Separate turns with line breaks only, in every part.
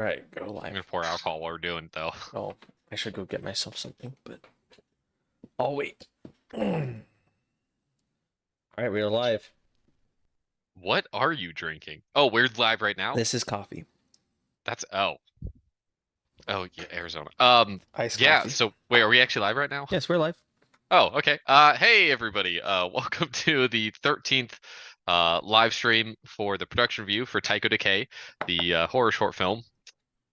All right, go
I'm
live.
gonna pour alcohol while we're doing it though.
Oh, I should go get myself something, but I'll wait. All right, we are live.
What are you drinking? Oh, we're live right now?
This is coffee,
That's oh yeah, Arizona.
iced
Yeah,
coffee.
so wait, are we actually live right now?
Yes, we're live.
Oh, okay. Hey everybody. Welcome to the 13th live stream for the production review for Tycho Decay, the horror short film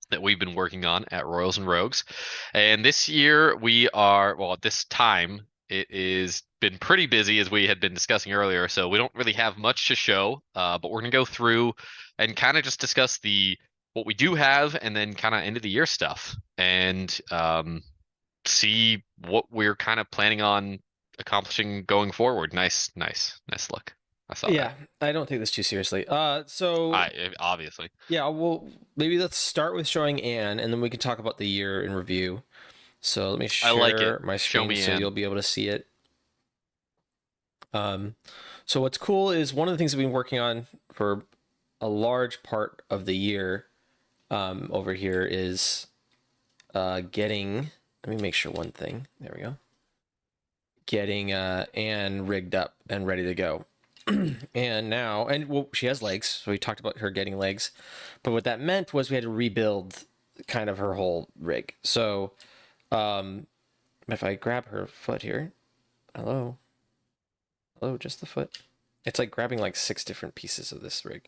that we've been working on at Royals and Rogues. And this year we are, well, at this time, it is been pretty busy as we had been discussing earlier, so we don't really have much to show, but we're gonna go through and kind of just discuss the what we do have and then kind of end of the year stuff and see what we're kind of planning on accomplishing going forward. Nice look. I saw that.
Yeah, I don't take this too seriously. So
Obviously.
yeah, well, maybe let's start with showing Anne, and then we can talk about the year in review. So let me
I like it.
share my
Show
screen
me
so
in.
you'll be able to see it. So what's cool is one of the things we've been working on for a large part of the year over here is getting. Let me make sure one thing. There we go. Getting Anne rigged up and ready to go. And now, and well, she has legs, so we talked about her getting legs. But what that meant was we had to rebuild kind of her whole rig. So if I grab her foot here, hello, just the foot. It's like grabbing like 6 different pieces of this rig.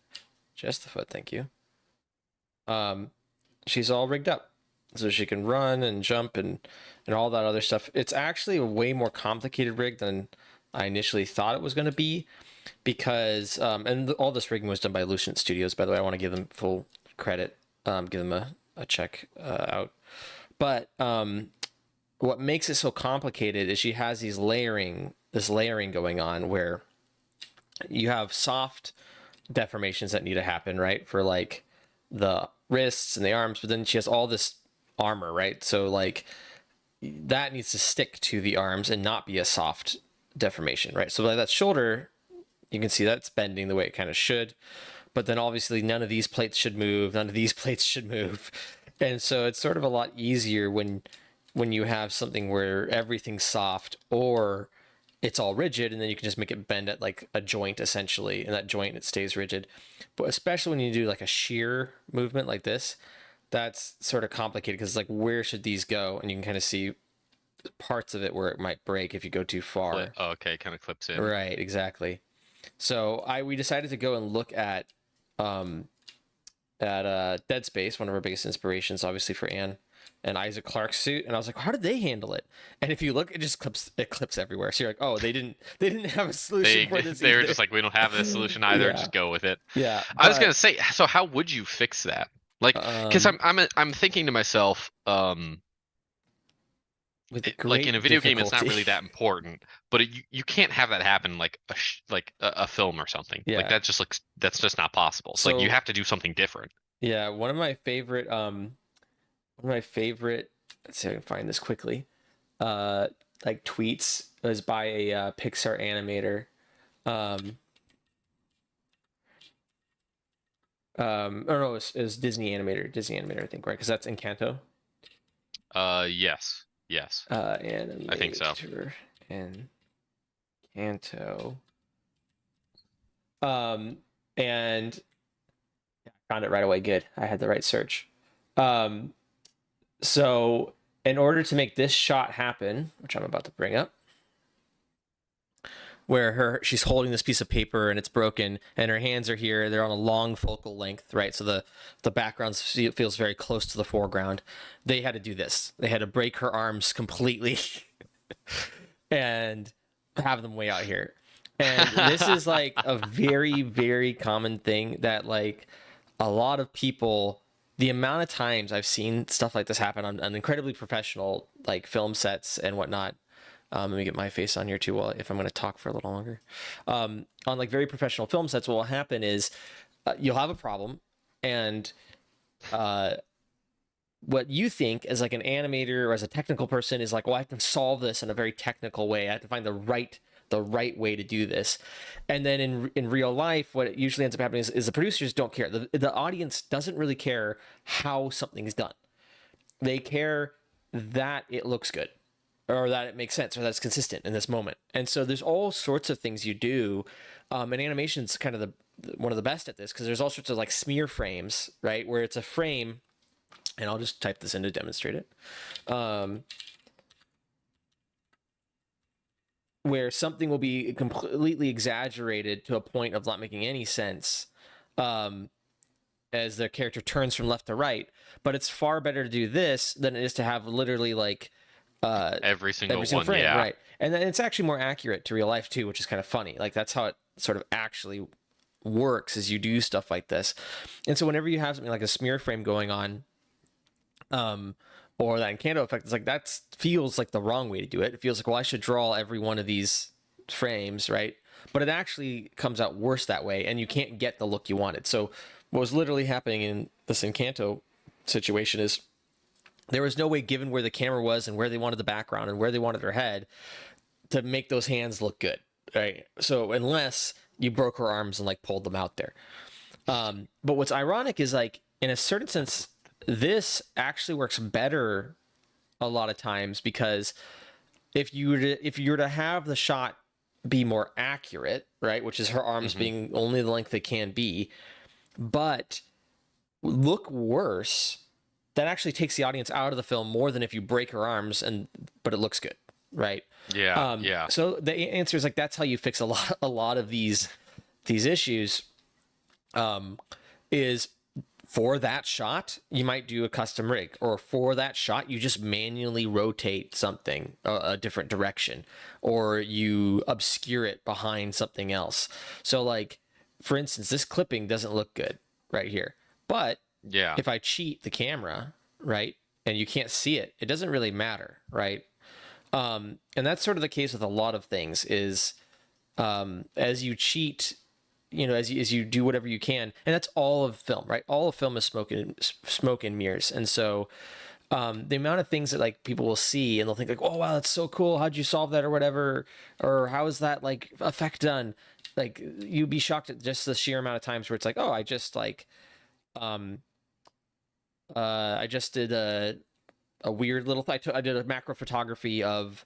Just the foot, thank you. She's all rigged up, so she can run and jump and all that other stuff. It's actually a way more complicated rig than I initially thought it was going to be, because all this rigging was done by Lucent Studios, by the way. I want to give them full credit, give them a check out. But what makes it so complicated is she has this layering going on, where you have soft deformations that need to happen, right, for like the wrists and the arms, but then she has all this armor, right? So like that needs to stick to the arms and not be a soft deformation, right? So like that shoulder, you can see that's bending the way it kind of should, but then obviously none of these plates should move, none of these plates should move. And so it's sort of a lot easier when you have something where everything's soft, or it's all rigid, and then you can just make it bend at like a joint essentially, and that joint, it stays rigid. But especially when you do like a shear movement like this, that's sort of complicated, because it's like, where should these go? And you can kind of see parts of it where it might break if you go too far.
Oh, okay, kind of clips in.
Right, exactly. So we decided to go and look at Dead Space, one of our biggest inspirations, obviously, for Anne, and Isaac Clarke's suit, and I was like, how did they handle it? And if you look, it just clips everywhere. So you're like, oh, they didn't have a solution for this
They were
either.
just like, we don't have this solution either.
Yeah,
Just go with it.
yeah,
I was gonna
but
say, so how would you fix that? Like, because
um,
I'm thinking to myself,
with
like in a
great
video game, it's not
difficulty.
really that important, but you can't have that happen like a film or something. Like
Yeah.
that just looks that's just not possible. So like you
So
have to do something different.
yeah, one of my favorite. Let's see if I can find this quickly. Uh, like tweets was by a Pixar animator. Um, or no, it was Disney animator, I think, right? Because that's Encanto.
Yes, yes, I think so.
Animator Encanto. And I found it right away. Good, I had the right search. Um, so in order to make this shot happen, which I'm about to bring up, where she's holding this piece of paper and it's broken, and her hands are here, they're on a long focal length, right? So the background feels very close to the foreground. They had to do this. They had to break her arms completely and have them way out here. And this is like a very, very common thing that, like, a lot of people, the amount of times I've seen stuff like this happen on incredibly professional like film sets and whatnot. Let me get my face on here too, while if I'm going to talk for a little longer. On like very professional film sets, what will happen is you'll have a problem, and what you think as like an animator or as a technical person is like, well, I have to solve this in a very technical way. I have to find the right the right way to do this. And then in real life, what usually ends up happening is the producers don't care. The audience doesn't really care how something's done. They care that it looks good, or that it makes sense, or that's consistent in this moment. And so there's all sorts of things you do, and animation's kind of the one of the best at this, because there's all sorts of like smear frames, right, where it's a frame, and I'll just type this in to demonstrate it. Where something will be completely exaggerated to a point of not making any sense, as the character turns from left to right. But it's far better to do this than it is to have literally like
Every single one,
frame,
yeah.
right? And then it's actually more accurate to real life too, which is kind of funny. Like that's how it sort of actually works, is you do stuff like this. And so whenever you have something like a smear frame going on, or that Encanto effect, it's like that feels like the wrong way to do it. It feels like, well, I should draw every one of these frames, right? But it actually comes out worse that way, and you can't get the look you wanted. So what was literally happening in this Encanto situation is there was no way, given where the camera was and where they wanted the background and where they wanted her head, to make those hands look good, right? So unless you broke her arms and like pulled them out there. But what's ironic is, like, in a certain sense, this actually works better a lot of times, because if you were to have the shot be more accurate, right, which is her arms being only the length they can be, but look worse, that actually takes the audience out of the film more than if you break her arms but it looks good, right?
Yeah, yeah.
So the answer is like, that's how you fix a lot of these issues. Is for that shot you might do a custom rig, or for that shot you just manually rotate something a different direction, or you obscure it behind something else. So like, for instance, this clipping doesn't look good right here, but
Yeah.
if I cheat the camera, right, and you can't see it, it doesn't really matter, right? And that's sort of the case with a lot of things, is as you cheat, as you do whatever you can, and that's all of film, right? All of film is smoke and mirrors. And so the amount of things that like people will see and they'll think like, oh wow, that's so cool, how'd you solve that, or whatever, or how is that like effect done? Like, you'd be shocked at just the sheer amount of times where it's like, oh, I just like I just did a weird little I did a macro photography of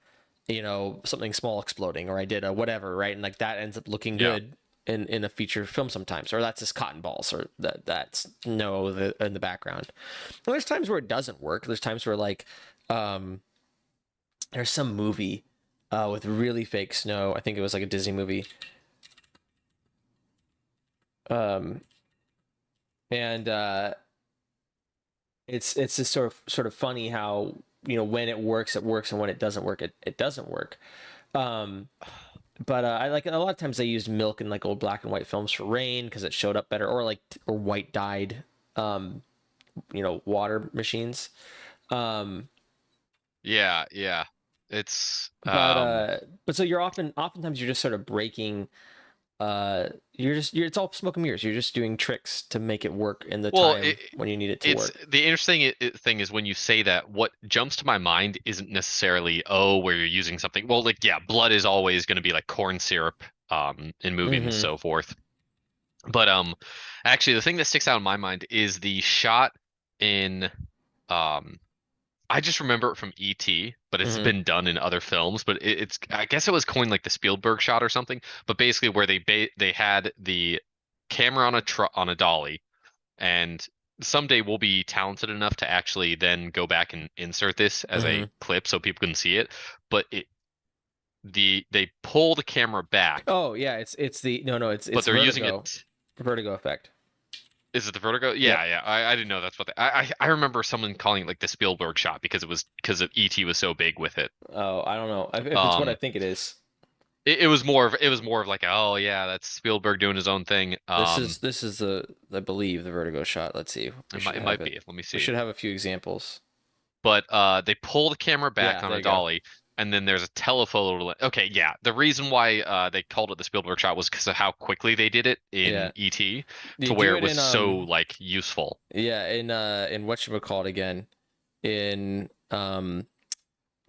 something small exploding, or I did a whatever, right? And like that ends up looking good in a feature film sometimes, or that's just cotton balls, or that's in the background. Well, there's times where it doesn't work. There's times where like there's some movie with really fake snow. I think it was like a Disney movie. And it's just sort of funny how when it works, and when it doesn't work, it doesn't work. But I like, a lot of times they used milk in like old black and white films for rain because it showed up better, or white dyed water machines.
Yeah, yeah. It's
But so oftentimes you're just sort of breaking, it's all smoke and mirrors. You're just doing tricks to make it work in the time when you need it to work.
The interesting thing is, when you say that, what jumps to my mind isn't necessarily, where you're using something. Well, like, yeah, blood is always going to be like corn syrup in movies and so forth. But actually the thing that sticks out in my mind is the shot in I just remember it from E.T., but it's been done in other films. But it's I guess it was coined like the Spielberg shot or something. But basically, where they had the camera on a dolly, and someday we'll be talented enough to actually then go back and insert this as a clip so people can see it. But they pull the camera back.
Oh yeah, it's
but they're
Vertigo.
Using it.
Vertigo effect.
Is it the Vertigo? Yeah, yeah. I didn't know that's what I remember someone calling it like the Spielberg shot because of E.T. was so big with it.
Oh, I don't know if it's what I think it is.
It was more of like, oh yeah, that's Spielberg doing his own thing.
This is I believe the Vertigo shot. Let's see.
It might be. Let me see.
We should have a few examples.
But they pull the camera back on a dolly, and then there's a telephoto. Okay, yeah. The reson why they called it the Spielberg shot was because of how quickly they did it in E.T. to where it was so like useful.
Yeah, in whatchamacallit again, in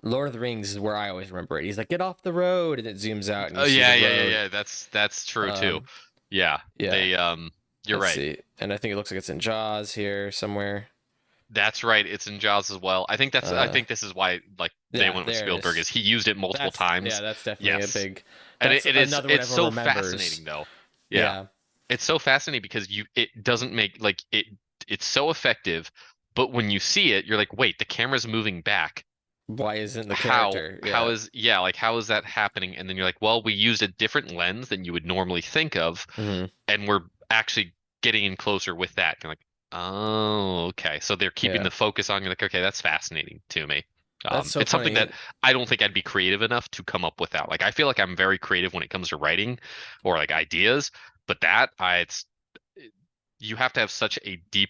Lord of the Rings is where I always remember it. He's like, "Get off the road," and it zooms out and
Oh
you see
yeah,
the
yeah, yeah,
road.
yeah. That's true too.
Um,
Yeah,
yeah.
they you're
Let's
right.
see. And I think it looks like it's in Jaws here somewhere.
That's right. It's in Jaws as well. I
Uh,
think this is why like they
yeah,
went with
there it
Spielberg
is.
is he used it multiple
Yeah,
times.
that's definitely a
Yes.
big.
And
That's
it's
another one everyone
so
remembers.
fascinating though. Yeah.
Yeah.
It's so fascinating because it doesn't make like it's so effective, but when you see it, you're like, wait, the camera's moving back.
Why isn't the character?
How
Yeah.
is yeah, like how is that happening? And then you're like, well, we used a different lens than you would normally think of,
Hmm.
and we're actually getting in closer with that. You're like, oh, okay. So they're keeping
Yeah.
the focus on. You're like, okay, that's fascinating to me.
That's so
It's something that
funny.
I don't think I'd be creative enough to come up with that. Like, I feel like I'm very creative when it comes to writing or like ideas, but it's you have to have such a deep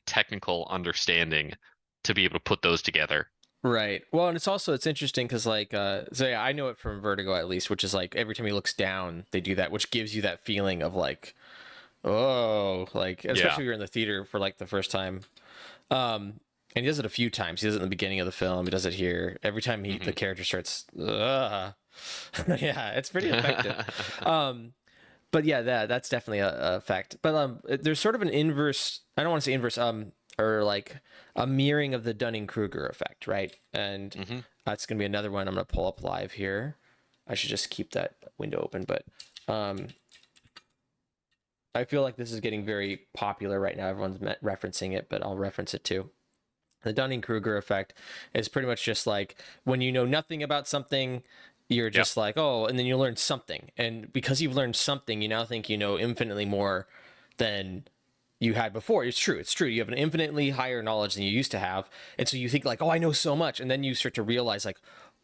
technical understanding to be able to put those together.
Right. Well, and it's interesting because so yeah, I know it from Vertigo at least, which is like every time he looks down, they do that, which gives you that feeling of like, oh, like
Yeah.
especially if you're in the theater for like the first time. And he does it a few times. He does it in the beginning of the film. He does it here. Every time the
Hmm.
character starts, yeah, it's pretty effective. Um, but yeah, that's definitely a fact. But there's sort of an inverse. I don't want to say inverse. Or like a mirroring of the Dunning-Kruger effect, right? And
Hmm.
that's gonna be another one I'm gonna pull up live here. I should just keep that window open, but um, I feel like this is getting very popular right now. Everyone's referencing it, but I'll reference it too. The Dunning-Kruger effect is pretty much just like when you know nothing about something, you're
Yeah.
just like, oh, and then you learn something. And because you've learned something, you now think you know infinitely more than you had before. It's true. It's true. You have an infinitely higher knowledge than you used to have. And so you think like, oh, I know so much. And then you start to realize like,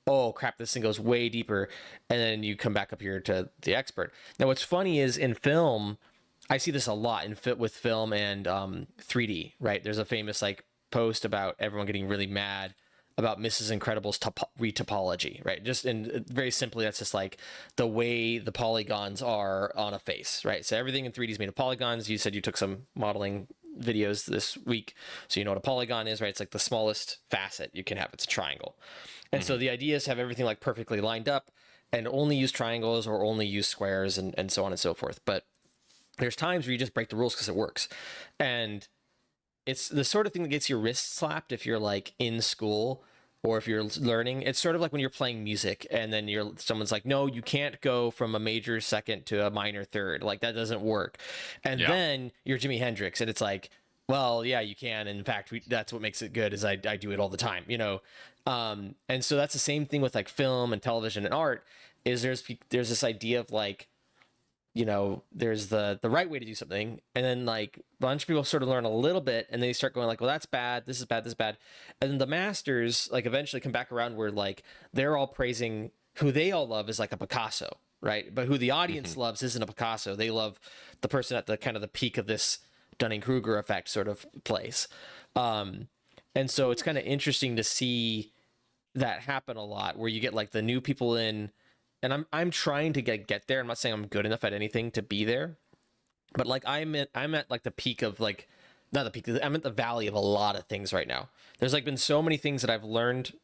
oh crap, this thing goes way deeper. And then you come back up here to the expert. Now, what's funny is in film, I see this a lot with film and 3D, right? There's a famous like post about everyone getting really mad about Mrs. Incredible's retopology, right? Just and very simply, that's just like the way the polygons are on a face, right? So everything in 3D is made of polygons. You said you took some modeling videos this week, so you know what a polygon is, right? It's like the smallest facet you can have. It's a triangle, and so
Hmm.
the idea is to have everything like perfectly lined up and only use triangles or only use squares and so on and so forth. But there's times where you just break the rules because it works, and it's the sort of thing that gets your wrist slapped if you're like in school or if you're learning. It's sort of like when you're playing music and then someone's like, no, you can't go from a major second to a minor third, like that doesn't work. And
Yeah.
then you're Jimi Hendrix and it's like, well, yeah, you can. And in fact, that's what makes it good is I do it all the time, you know. And so that's the same thing with like film and television and art. Is there's this idea of like, you know, there's the right way to do something, and then like a bunch of people sort of learn a little bit, and they start going like, well, that's bad, this is bad, this is bad, and then the masters like eventually come back around where like they're all praising who they all love is like a Picasso, right? But who the
Hmm.
audience loves isn't a Picasso. They love the person at the kind of the peak of this Dunning-Kruger effect sort of place. Um, and so it's kind of interesting to see that happen a lot where you get like the new people in, and I'm trying to get there. I'm not saying I'm good enough at anything to be there, but like I'm at like the peak of like, not the peak, I'm at the valley of a lot of things right now. There's like been so many things that I've learned,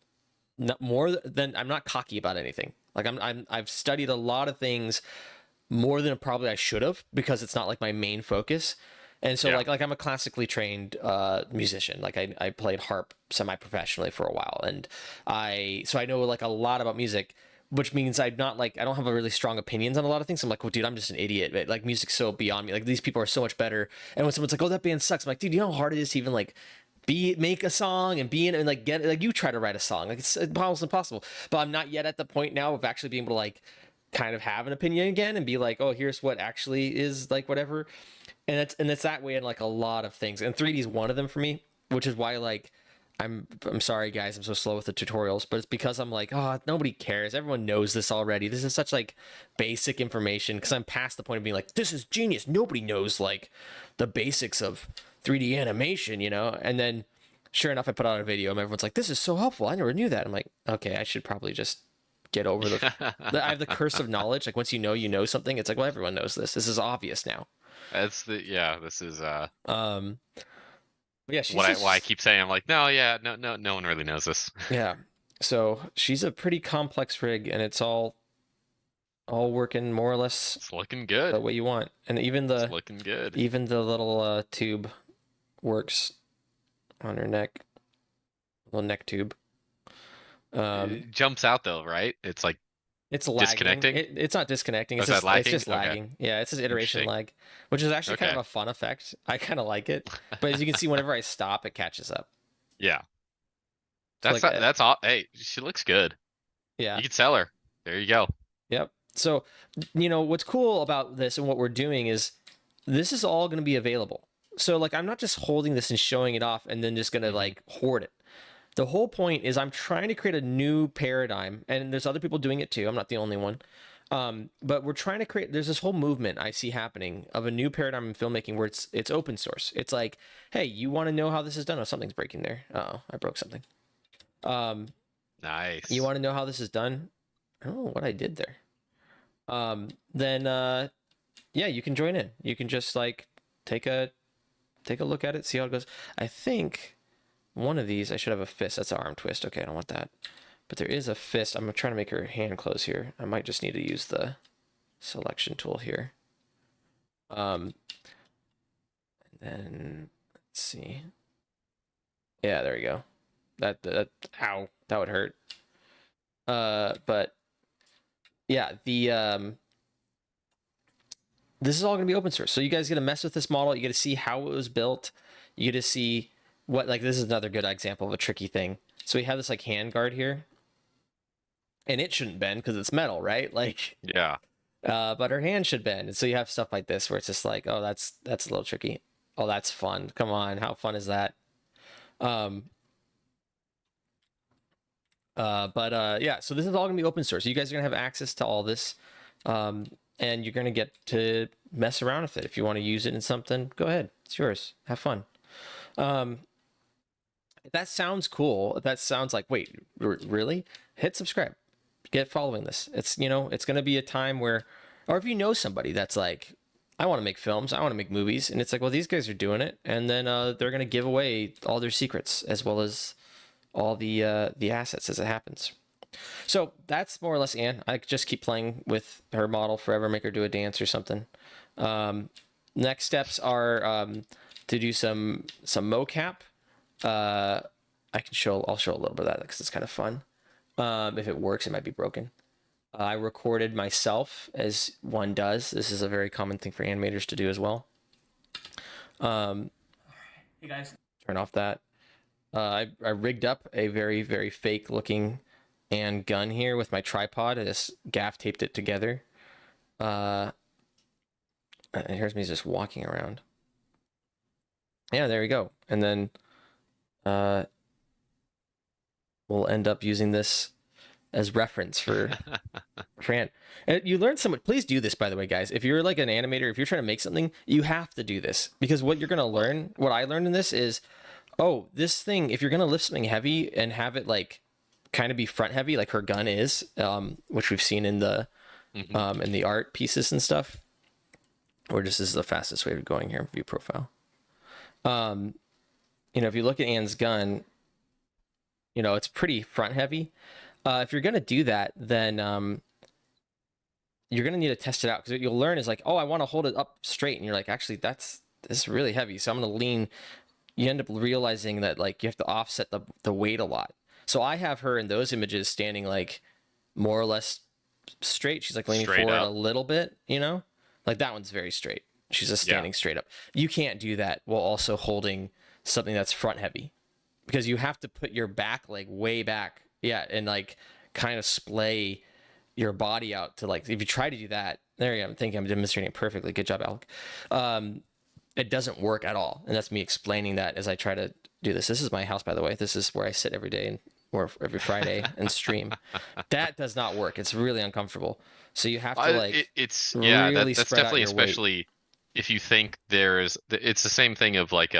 not more than, I'm not cocky about anything. Like I've studied a lot of things more than probably I should have because it's not like my main focus. And so
Yeah.
like I'm a classically trained musician. Like I played harp semi-professionally for a while, and I know like a lot about music, which means I'm not like, I don't have a really strong opinions on a lot of things. I'm like, well, dude, I'm just an idiot. But like music's so beyond me. Like these people are so much better. And when someone's like, oh, that band sucks, I'm like, dude, you know how hard it is to even like make a song and be in it and like get like you try to write a song, like it's almost impossible. But I'm not yet at the point now of actually being able to like kind of have an opinion again and be like, oh, here's what actually is like whatever. And it's that way in like a lot of things. And 3D is one of them for me, which is why like I'm sorry guys, I'm so slow with the tutorials, but it's because I'm like, oh, nobody cares. Everyone knows this already. This is such like basic information because I'm past the point of being like, this is genius. Nobody knows like the basics of 3D animation, you know? And then sure enough, I put out a video and everyone's like, this is so helpful. I never knew that. I'm like, okay, I should probably just get over I have the curse of knowledge. Like once you know something, it's like, well, everyone knows this. This is obvious now.
That's the yeah, this is
Um, but yeah, she's
what I why I
just
keep saying I'm like, no, yeah, no one really knows this.
yeah. So she's a pretty complex rig, and it's all working more or less
It's looking
the
good.
way you want. And
It's looking good.
even the little tube works on her neck, little neck tube.
It jumps out though, right? It's like
It's lagging.
disconnecting.
It's not disconnecting.
Oh,
It's
is that
it's
lagging?
just
Okay,
lagging. Yeah, it's just iteration
interesting.
lag, which is actually kind of
Okay.
a fun effect. I kind of like it. But as you can see, whenever I stop, it catches up.
Yeah,
So like,
that's all. Hey, she looks good.
yeah,
You can sell her. There you go.
yep. So, what's cool about this and what we're doing is this is all going to be available. So like, I'm not just holding this and showing it off and then just going to
Hmm.
like hoard it. The whole point is I'm trying to create a new paradigm, and there's other people doing it too. I'm not the only one. But we're trying to create. There's this whole movement I see happening of a new paradigm in filmmaking where it's open source. It's like, hey, you want to know how this is done? Oh, something's breaking there. Oh, I broke something. Um, you
Nice.
want to know how this is done? I don't know what I did there. Then yeah, you can join in. You can just like take a take a look at it, see how it goes. I think one of these I should have a fist. That's an arm twist. Okay, I don't want that. But there is a fist. I'm trying to make her hand close here. I might just need to use the selection tool here. And then let's see. Yeah, there we go. That ow, that would hurt. But yeah, the this is all going to be open source. So you guys get to mess with this model. You get to see how it was built. You get to see what, like, this is another good example of a tricky thing. So we have this like hand guard here, and it shouldn't bend because it's metal, right? Like,
Yeah.
but her hand should bend. And so you have stuff like this where it's just like, oh, that's a little tricky. Oh, that's fun. Come on, how fun is that? Um, but yeah, so this is all gonna be open source. You guys are gonna have access to all this, and you're gonna get to mess around with it. If you want to use it in something, go ahead. It's yours. Have fun. Um, if that sounds cool. If that sounds like, wait, really? Hit subscribe. Get following this. It's it's gonna be a time where, or if you know somebody that's like, I want to make films, I want to make movies, and it's like, well, these guys are doing it, and then they're gonna give away all their secrets as well as all the assets as it happens. So that's more or less Anne. I just keep playing with her model forever, make her do a dance or something. Um, Next steps are to do some mocap. Uh, I'll show a little bit of that because it's kind of fun. If it works, it might be broken. I recorded myself as one does. This is a very common thing for animators to do as well. Um,
Hey guys.
Turn off that. I rigged up a very, very fake looking and gun here with my tripod. I just gaff taped it together. And here's me just walking around. Yeah, there we go. And then we'll end up using this as reference for Fran. And you learned so much. Please do this, by the way, guys. If you're like an animator, if you're trying to make something, you have to do this because what you're gonna
Well,
learn, what I learned in this is, oh, this thing. If you're gonna lift something heavy and have it like kind of be front heavy, like her gun is, which we've seen
mhm.
in the art pieces and stuff. Or just this is the fastest way of going here in view profile. Um, if you look at Anne's gun, it's pretty front heavy. If you're gonna do that, then you're gonna need to test it out because what you'll learn is like, oh, I want to hold it up straight, and you're like, actually, this is really heavy, so I'm gonna lean. You end up realizing that like you have to offset the weight a lot. So I have her in those images standing like more or less straight. She's like leaning
Straight
forward a
up.
little bit, like that one's very straight. She's just
Yeah.
standing straight up. You can't do that while also holding something that's front heavy because you have to put your back leg way back. Yeah. And like kind of splay your body out to like, if you try to do that, there you go. I'm thinking I'm demonstrating it perfectly. Good job, Alec. It doesn't work at all. And that's me explaining that as I try to do this. This is my house, by the way. This is where I sit every day and or every Friday and stream. That does not work. It's really uncomfortable. So you have to like
It's yeah,
really
that's
spread out
definitely
your weight.
especially if you think it's the same thing of like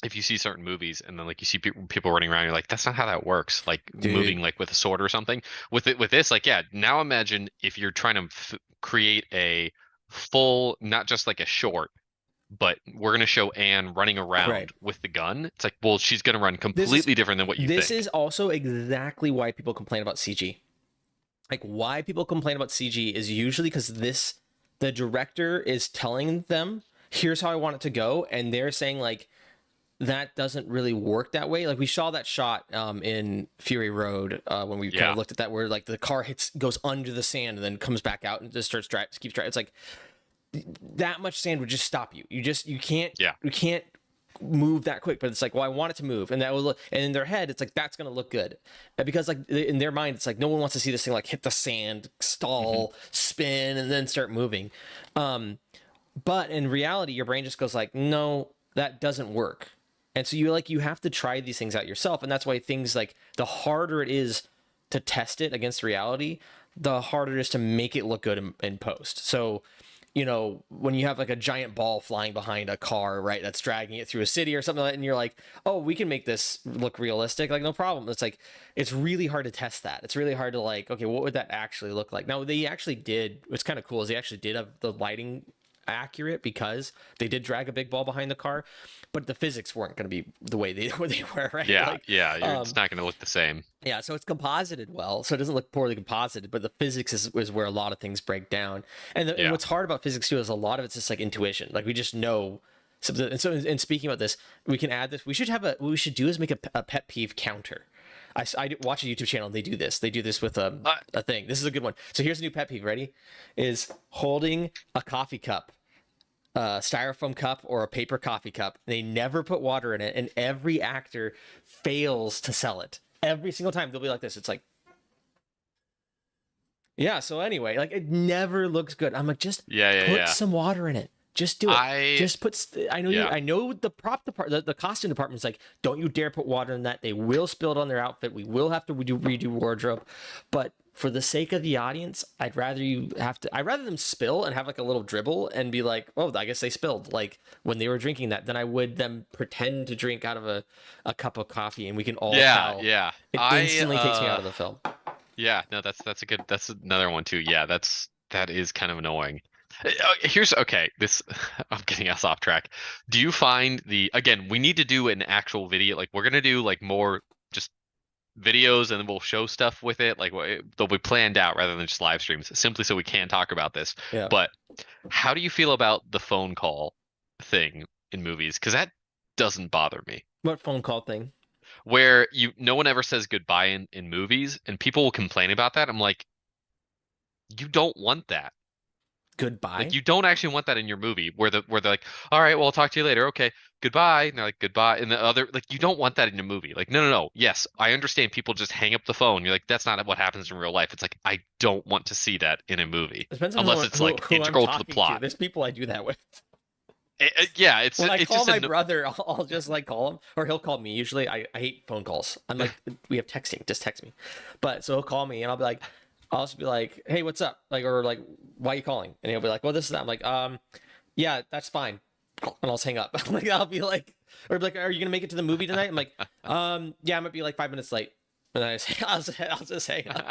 if you see certain movies and then like you see people running around, you're like, that's not how that works. Like moving
Dude,
like with a sword or something. With this, like yeah, now imagine if you're trying to create a full, not just like a short, but we're gonna show Anne running
Right.
around with the gun. It's like, well, she's gonna run
This is
completely different than what you
this is
think.
also exactly why people complain about CG. Like why people complain about CG is usually because the director is telling them, here's how I want it to go, and they're saying like that doesn't really work that way. Like we saw that shot in Fury Road when we kind
Yeah,
of looked at that, where like the car goes under the sand and then comes back out and just keeps driving. It's like that much sand would just stop you.
yeah,
You can't move that quick. But it's like, well, I want it to move, and that will look. And in their head, it's like that's gonna look good, and because like in their mind, it's like no one wants to see this thing like hit the sand,
hmm
stall, spin, and then start moving. But in reality, your brain just goes like, no, that doesn't work. And so you have to try these things out yourself. And that's why things like the harder it is to test it against reality, the harder it is to make it look good in post. So, when you have like a giant ball flying behind a car, right, that's dragging it through a city or something like that, and you're like, oh, we can make this look realistic, like no problem. It's like it's really hard to test that. It's really hard to like, okay, what would that actually look like? Now they actually did. What's kind of cool is they actually did have the lighting accurate because they did drag a big ball behind the car, but the physics weren't going to be the way they were, right?
yeah,
Like,
yeah. It's not gonna look the same.
yeah, so it's composited well, so it doesn't look poorly composited, but the physics is where a lot of things break down. And
Yeah.
what's hard about physics too is a lot of it's just like intuition. Like we just know. And speaking about this, we can add this. What we should do is make a pet peeve counter. I watch a YouTube channel and they do this. They do this with a thing. This is a good one. So here's a new pet peeve. Ready? Is holding a coffee cup, styrofoam cup or a paper coffee cup. They never put water in it, and every actor fails to sell it. Every single time they'll be like this. It's like, yeah. So anyway, like it never looks good. I'm like, just
Yeah, yeah,
put
yeah.
some water in it. Just do it.
I
Just put. I know you.
yeah.
I know the prop department, the costume department's like, don't you dare put water in that. They will spill it on their outfit. We will have to redo wardrobe, but for the sake of the audience, I'd rather I'd rather them spill and have like a little dribble and be like, oh, I guess they spilled like when they were drinking that, than I would them pretend to drink out of a cup of coffee and we can all
Yeah,
tell.
yeah.
It instantly takes me out of the film.
Yeah, no, that's a good that's another one too. Yeah, that is kind of annoying. Here's okay, this I'm getting us off track. Do you find the again, we need to do an actual video, like we're gonna do like more just videos and then we'll show stuff with it, like they'll be planned out rather than just live streams, simply so we can talk about this.
Yeah.
But how do you feel about the phone call thing in movies? Because that doesn't bother me.
What phone call thing?
Where no one ever says goodbye in movies and people will complain about that. I'm like, you don't want that. Like
Goodbye.
you don't actually want that in your movie where they're like, all right, well, I'll talk to you later. Okay, goodbye. And they're like, goodbye. And the other, like, you don't want that in your movie. Like, no, no, no. Yes, I understand people just hang up the phone. You're like, that's not what happens in real life. It's like, I don't want to see that in a movie
It depends on
unless it's like
who I'm
integral to the
talking to.
plot.
There's people I do that with.
Yeah,
When I
it's
call
just
my brother, I'll just like call him, or he'll call me. Usually, I hate phone calls. I'm like, we have texting, just text me. But so he'll call me, and I'll just be like, hey, what's up? Like, or like, why are you calling? And he'll be like, well, this is that. I'm like, yeah, that's fine. And I'll just hang up. Like, I'll be like, or be like, are you gonna make it to the movie tonight? I'm like, yeah, I might be like 5 minutes late. And I'll just hang up.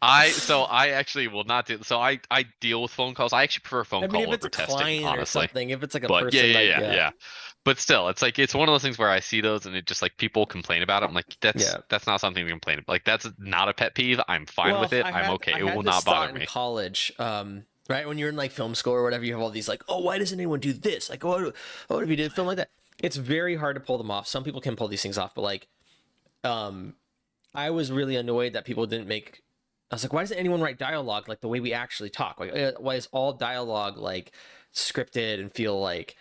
I actually will not do so I deal with phone calls. I actually prefer
I
phone
mean,
call
if it's
over
a
testing,
client or
honestly.
something, if it's like a
But yeah,
person,
yeah,
like,
yeah,
yeah,
yeah. But still, it's like it's one of those things where I see those and it just like people complain about it. I'm like,
yeah.
that's not something to complain about. Like that's not a pet peeve. I'm fine
Well,
with it. I'm okay.
I
It
had
will
this
not
thought
bother
in
me.
college, right? When you're in like film school or whatever, you have all these like, oh, why doesn't anyone do this? Like, what if you did a film like that? It's very hard to pull them off. Some people can pull these things off, but like, um, I was really annoyed that people didn't make. I was like, why doesn't anyone write dialogue like the way we actually talk? Like, why is all dialogue like scripted and feel like,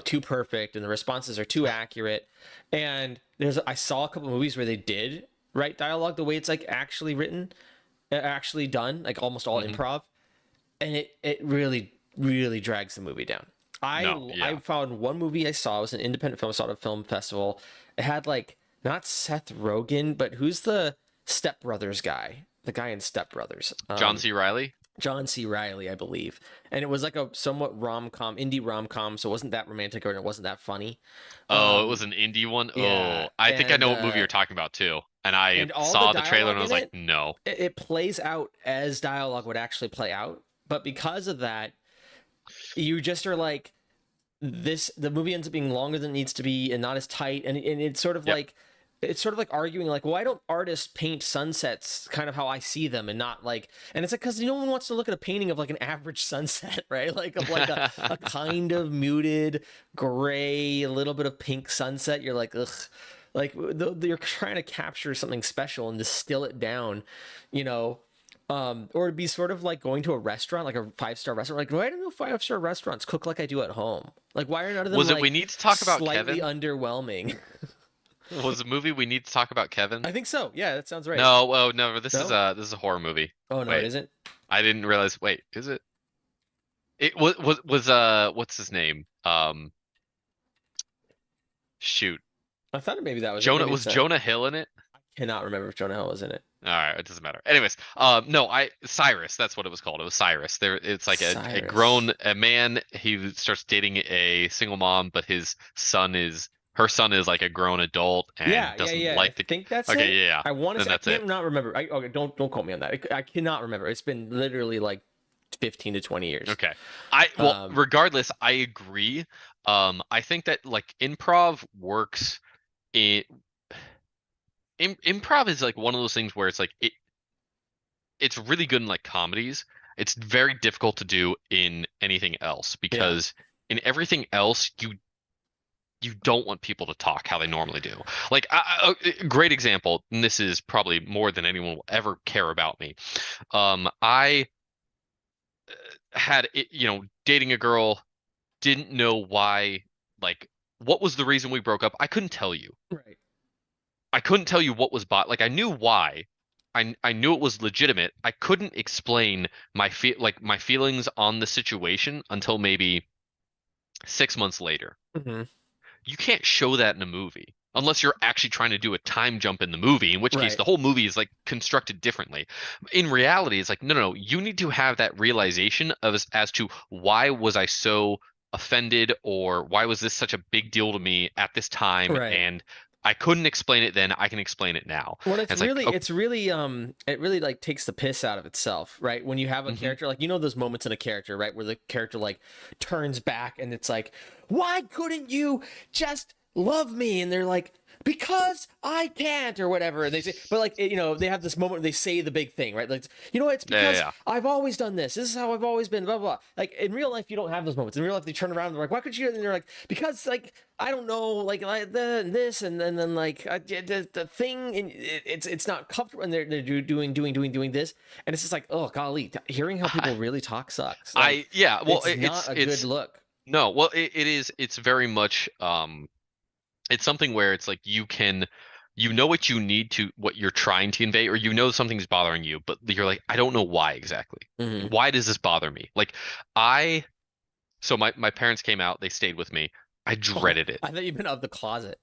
too perfect, and the responses are too accurate? And I saw a couple movies where they did write dialogue the way it's like actually written, actually done, like almost all
hmm
improv, and it really really drags the movie down.
No,
I
yeah.
found one movie I saw, it was an independent film, I saw it at a film festival. It had like not Seth Rogen, but who's the Step Brothers guy? The guy in Step Brothers.
John C. Riley.
John C. Riley, I believe. And it was like a somewhat rom-com, indie rom-com, so it wasn't that romantic or it wasn't that funny.
Oh, it was
Um,
an indie one.
yeah,
Oh, I think I know what movie you're talking about too. And I
all the
saw the trailer and
dialogue
I
in
was like,
it,
no.
it plays out as dialogue would actually play out. But because of that, you just are like, the movie ends up being longer than it needs to be and not as tight, and it's sort of
Yep.
like arguing like, why don't artists paint sunsets kind of how I see them and not like, and it's like because no one wants to look at a painting of like an average sunset, right? Like of like a kind of muted gray, a little bit of pink sunset. You're like, ugh. Like you're trying to capture something special and distill it down, you know, or it'd be sort of like going to a restaurant, like a 5-star restaurant. Like, why don't no 5-star restaurants cook like I do at home? Like, why are none of them
Was it we
like
need to talk about
slightly
Kevin?
underwhelming?
Was the movie we need to talk about Kevin?
I think so. Yeah, that sounds right.
No, oh no,
No?
this is a horror movie.
Oh no, it
Wait,
isn't.
I didn't realize. Wait, is it? It was what's his name? Shoot,
I thought maybe that was it.
Jonah
Maybe
was
it's a.
Jonah Hill in it?
Cannot remember if Jonah Hill was in it.
All right, it doesn't matter. Anyways, no, I Cyrus. That's what it was called. It was Cyrus. There, it's like a
Cyrus.
grown a man. He starts dating a single mom, but her son is like a grown adult and
Yeah, yeah,
doesn't
yeah. I
like the.
think that's
Okay,
it.
yeah, yeah.
I want to
Then
say I
that's it.
can't not remember. Okay, don't quote me on that. I cannot remember. It's been literally like 15 to 20 years.
Okay.
Um,
Regardless, I agree. I think that like improv works in improv is like one of those things where it's like it's really good in like comedies. It's very difficult to do in anything else
yeah.
because in everything else you don't want people to talk how they normally do. Like a great example, and this is probably more than anyone will ever care about me. I had dating a girl, didn't know why, like what was the reason we broke up. I couldn't tell you.
Right.
I couldn't tell you what was bought. Like I knew why. I knew it was legitimate. I couldn't explain my feelings on the situation until maybe 6 months later.
Hmm.
You can't show that in a movie unless you're actually trying to do a time jump in the movie, in which case
Right.
the whole movie is like constructed differently. In reality, it's like no, you need to have that realization of as to why was I so offended or why was this such a big deal to me at this time
Right.
and I couldn't explain it then, I can explain it now.
Well,
And it's like, oh,
it really like takes the piss out of itself, right? When you have a
mhm.
character like those moments in a character, right, where the character like turns back and it's like, why couldn't you just love me? And they're like, because I can't or whatever. And they say, but like they have this moment where they say the big thing, right? Like, it's
Yeah, yeah,
because
yeah.
I've always done this. This is how I've always been. Blah blah. Blah. Like in real life, you don't have those moments. In real life, they turn around and they're like, why could you? And they're like, because like I don't know, like this, and then like the thing, and it's not comfortable, and they're doing this, and it's just like, oh golly, hearing how
I,
people really talk sucks. Like
yeah, well,
it's not a good
it's
look.
no, well, it is, it's very much, it's something where it's like you know what you need to, what you're trying to convey, or something's bothering you, but you're like, I don't know why exactly.
Hmm.
Like, why does this bother me? Like, I, so my parents came out, they stayed with me. I
Oh,
dreaded it.
I thought you've been of the closet.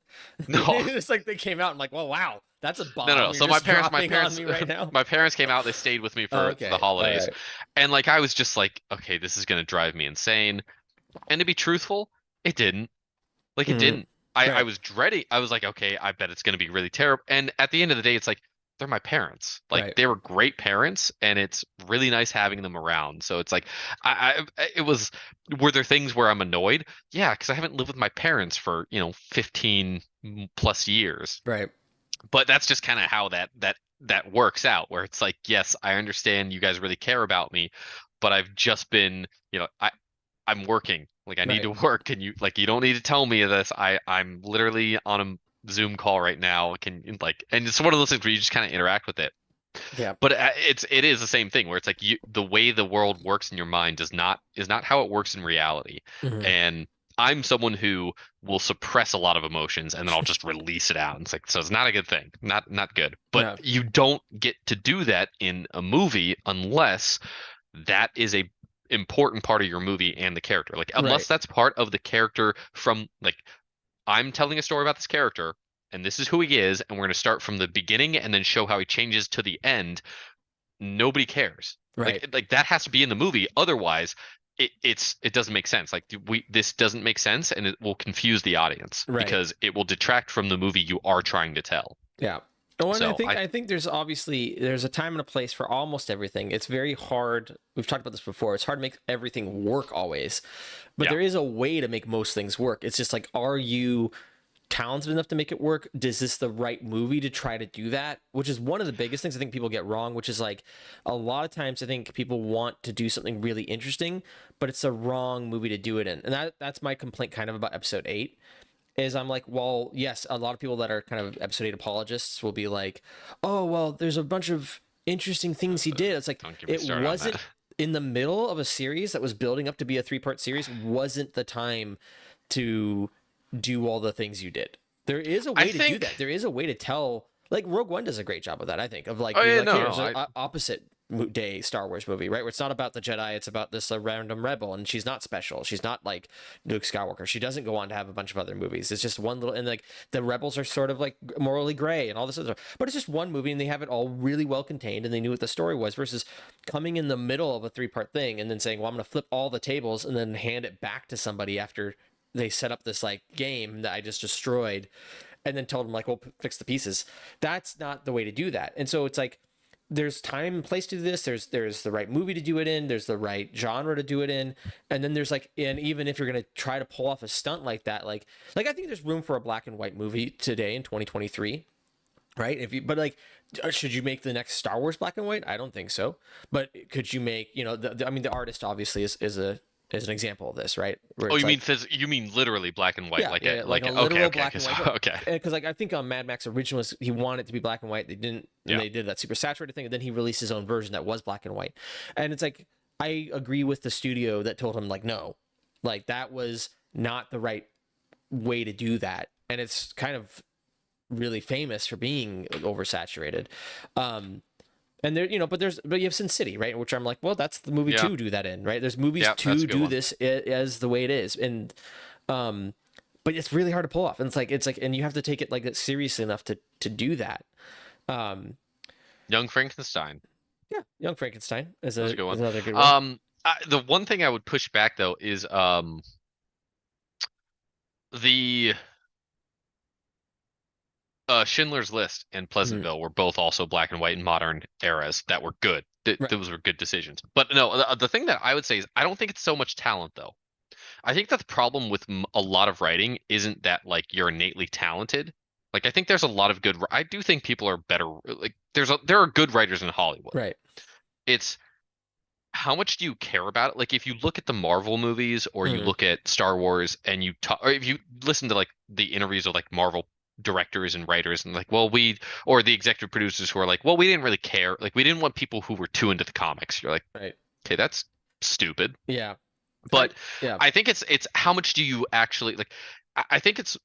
No,
It's like they came out and like, well, wow, that's a
no, no.
bomb you're
So
just dropping on me right now.
my parents came out, they stayed with me for the
Okay, all
holidays.
right.
And like, I was just like, okay, this is gonna drive me insane. And to be truthful, it didn't. Like it
Hmm.
didn't. I
Right,
was dreading. I was like, okay, I bet it's going to be really terrible. And at the end of the day, it's like they're my parents. Like
right,
they were great parents, and it's really nice having them around. So it's like, it was. Were there things where I'm annoyed? Yeah, because I haven't lived with my parents for 15 plus years.
right,
But that's just kind of how that works out. Where it's like, yes, I understand you guys really care about me, but I've just been, I'm working. Like I need
right.
to work. And you don't need to tell me this. I'm literally on a Zoom call right now. And it's one of those things where you just kind of interact with it.
Yeah.
But it is the same thing where it's like the way the world works in your mind is not how it works in reality.
Hmm.
And I'm someone who will suppress a lot of emotions and then I'll just release it out. And it's like, so it's not a good thing. Not good. But
Yeah.
you don't get to do that in a movie unless that is a important part of your movie and the character. Like
Right.
unless that's part of the character from like I'm telling a story about this character and this is who he is and we're going to start from the beginning and then show how he changes to the end, nobody cares.
Right.
Like that has to be in the movie. Otherwise, it doesn't make sense. Like this doesn't make sense and it will confuse the audience
Right.
because it will detract from the movie you are trying to tell.
Yeah. Oh, and I
So
think I think there's a time and a place for almost everything. It's very hard. We've talked about this before. It's hard to make everything work always, but
yeah,
there is a way to make most things work. It's just like, are you talented enough to make it work? Is this the right movie to try to do that? Which is one of the biggest things I think people get wrong, which is like a lot of times I think people want to do something really interesting, but it's the wrong movie to do it in. And that's my complaint kind of about episode 8 is I'm like, well, yes, a lot of people that are kind of episode 8 apologists will be like, oh, well, there's a bunch of interesting things he did. It's like,
don't get me
it
started on
wasn't
that.
in the middle of a series that was building up to be a 3-part series, wasn't the time to do all the things you did. There is a
I
way to do
think.
that. There is a way to tell. Like Rogue One does a great job of that, I think, of like
Oh
being
yeah,
like,
no,
here,
no,
there's an opposite day Star Wars movie, right? Where it's not about the Jedi, it's about this random rebel, and she's not special. She's not like Luke Skywalker. She doesn't go on to have a bunch of other movies. It's just one little, and like the rebels are sort of like morally gray and all this other stuff. But it's just one movie, and they have it all really well contained, and they knew what the story was. Versus coming in the middle of a 3-part thing and then saying, well, I'm going to flip all the tables and then hand it back to somebody after they set up this like game that I just destroyed, and then told them like, well, fix the pieces. That's not the way to do that. And so it's like, there's time and place to do this. There's the right movie to do it in. There's the right genre to do it in. And then there's like, and even if you're going to try to pull off a stunt like that, like I think there's room for a black and white movie today in 2023. Right. But like, should you make the next Star Wars black and white? I don't think so. But could you make, I mean, the artist obviously is an example of this, right? Where
Oh,
it's like,
you mean literally black and white,
yeah,
like
yeah,
a
yeah, like a
okay,
literal
okay,
black and white.
okay,
Because like I think on Mad Max original was he wanted it to be black and white. They didn't, and
yeah.
they did that super saturated thing, and then he released his own version that was black and white. And it's like I agree with the studio that told him like no, like that was not the right way to do that, and it's kind of really famous for being oversaturated. Um, and there, but you have Sin City, right? Which I'm like, well, that's the movie
Yeah,
to do that in, right? There's movies
yeah, that's
to
a good
do
one.
this as the way it is, and um, but it's really hard to pull off. And it's like, and you have to take it like seriously enough to do that. Um,
Young Frankenstein.
yeah, Young Frankenstein
That's a good
is
one.
another good one.
Um, the one thing I would push back though is the Schindler's List and
Mhm.
Pleasantville were both also black and white in modern eras that were good.
Right,
Those were good decisions. But no, the thing that I would say is I don't think it's so much talent though. I think that the problem with a lot of writing isn't that like you're innately talented. Like I think there's a lot of good. I do think people are better. Like there are good writers in Hollywood.
right.
It's how much do you care about it? Like if you look at the Marvel movies or you
Mhm.
look at Star Wars and you talk, or if you listen to like the interviews of like Marvel directors and writers and like, well, or the executive producers who are like, well, we didn't really care. Like we didn't want people who were too into the comics. You're like,
Right.
okay, that's stupid.
Yeah.
But
Yeah.
I think it's how much do you actually like I think it's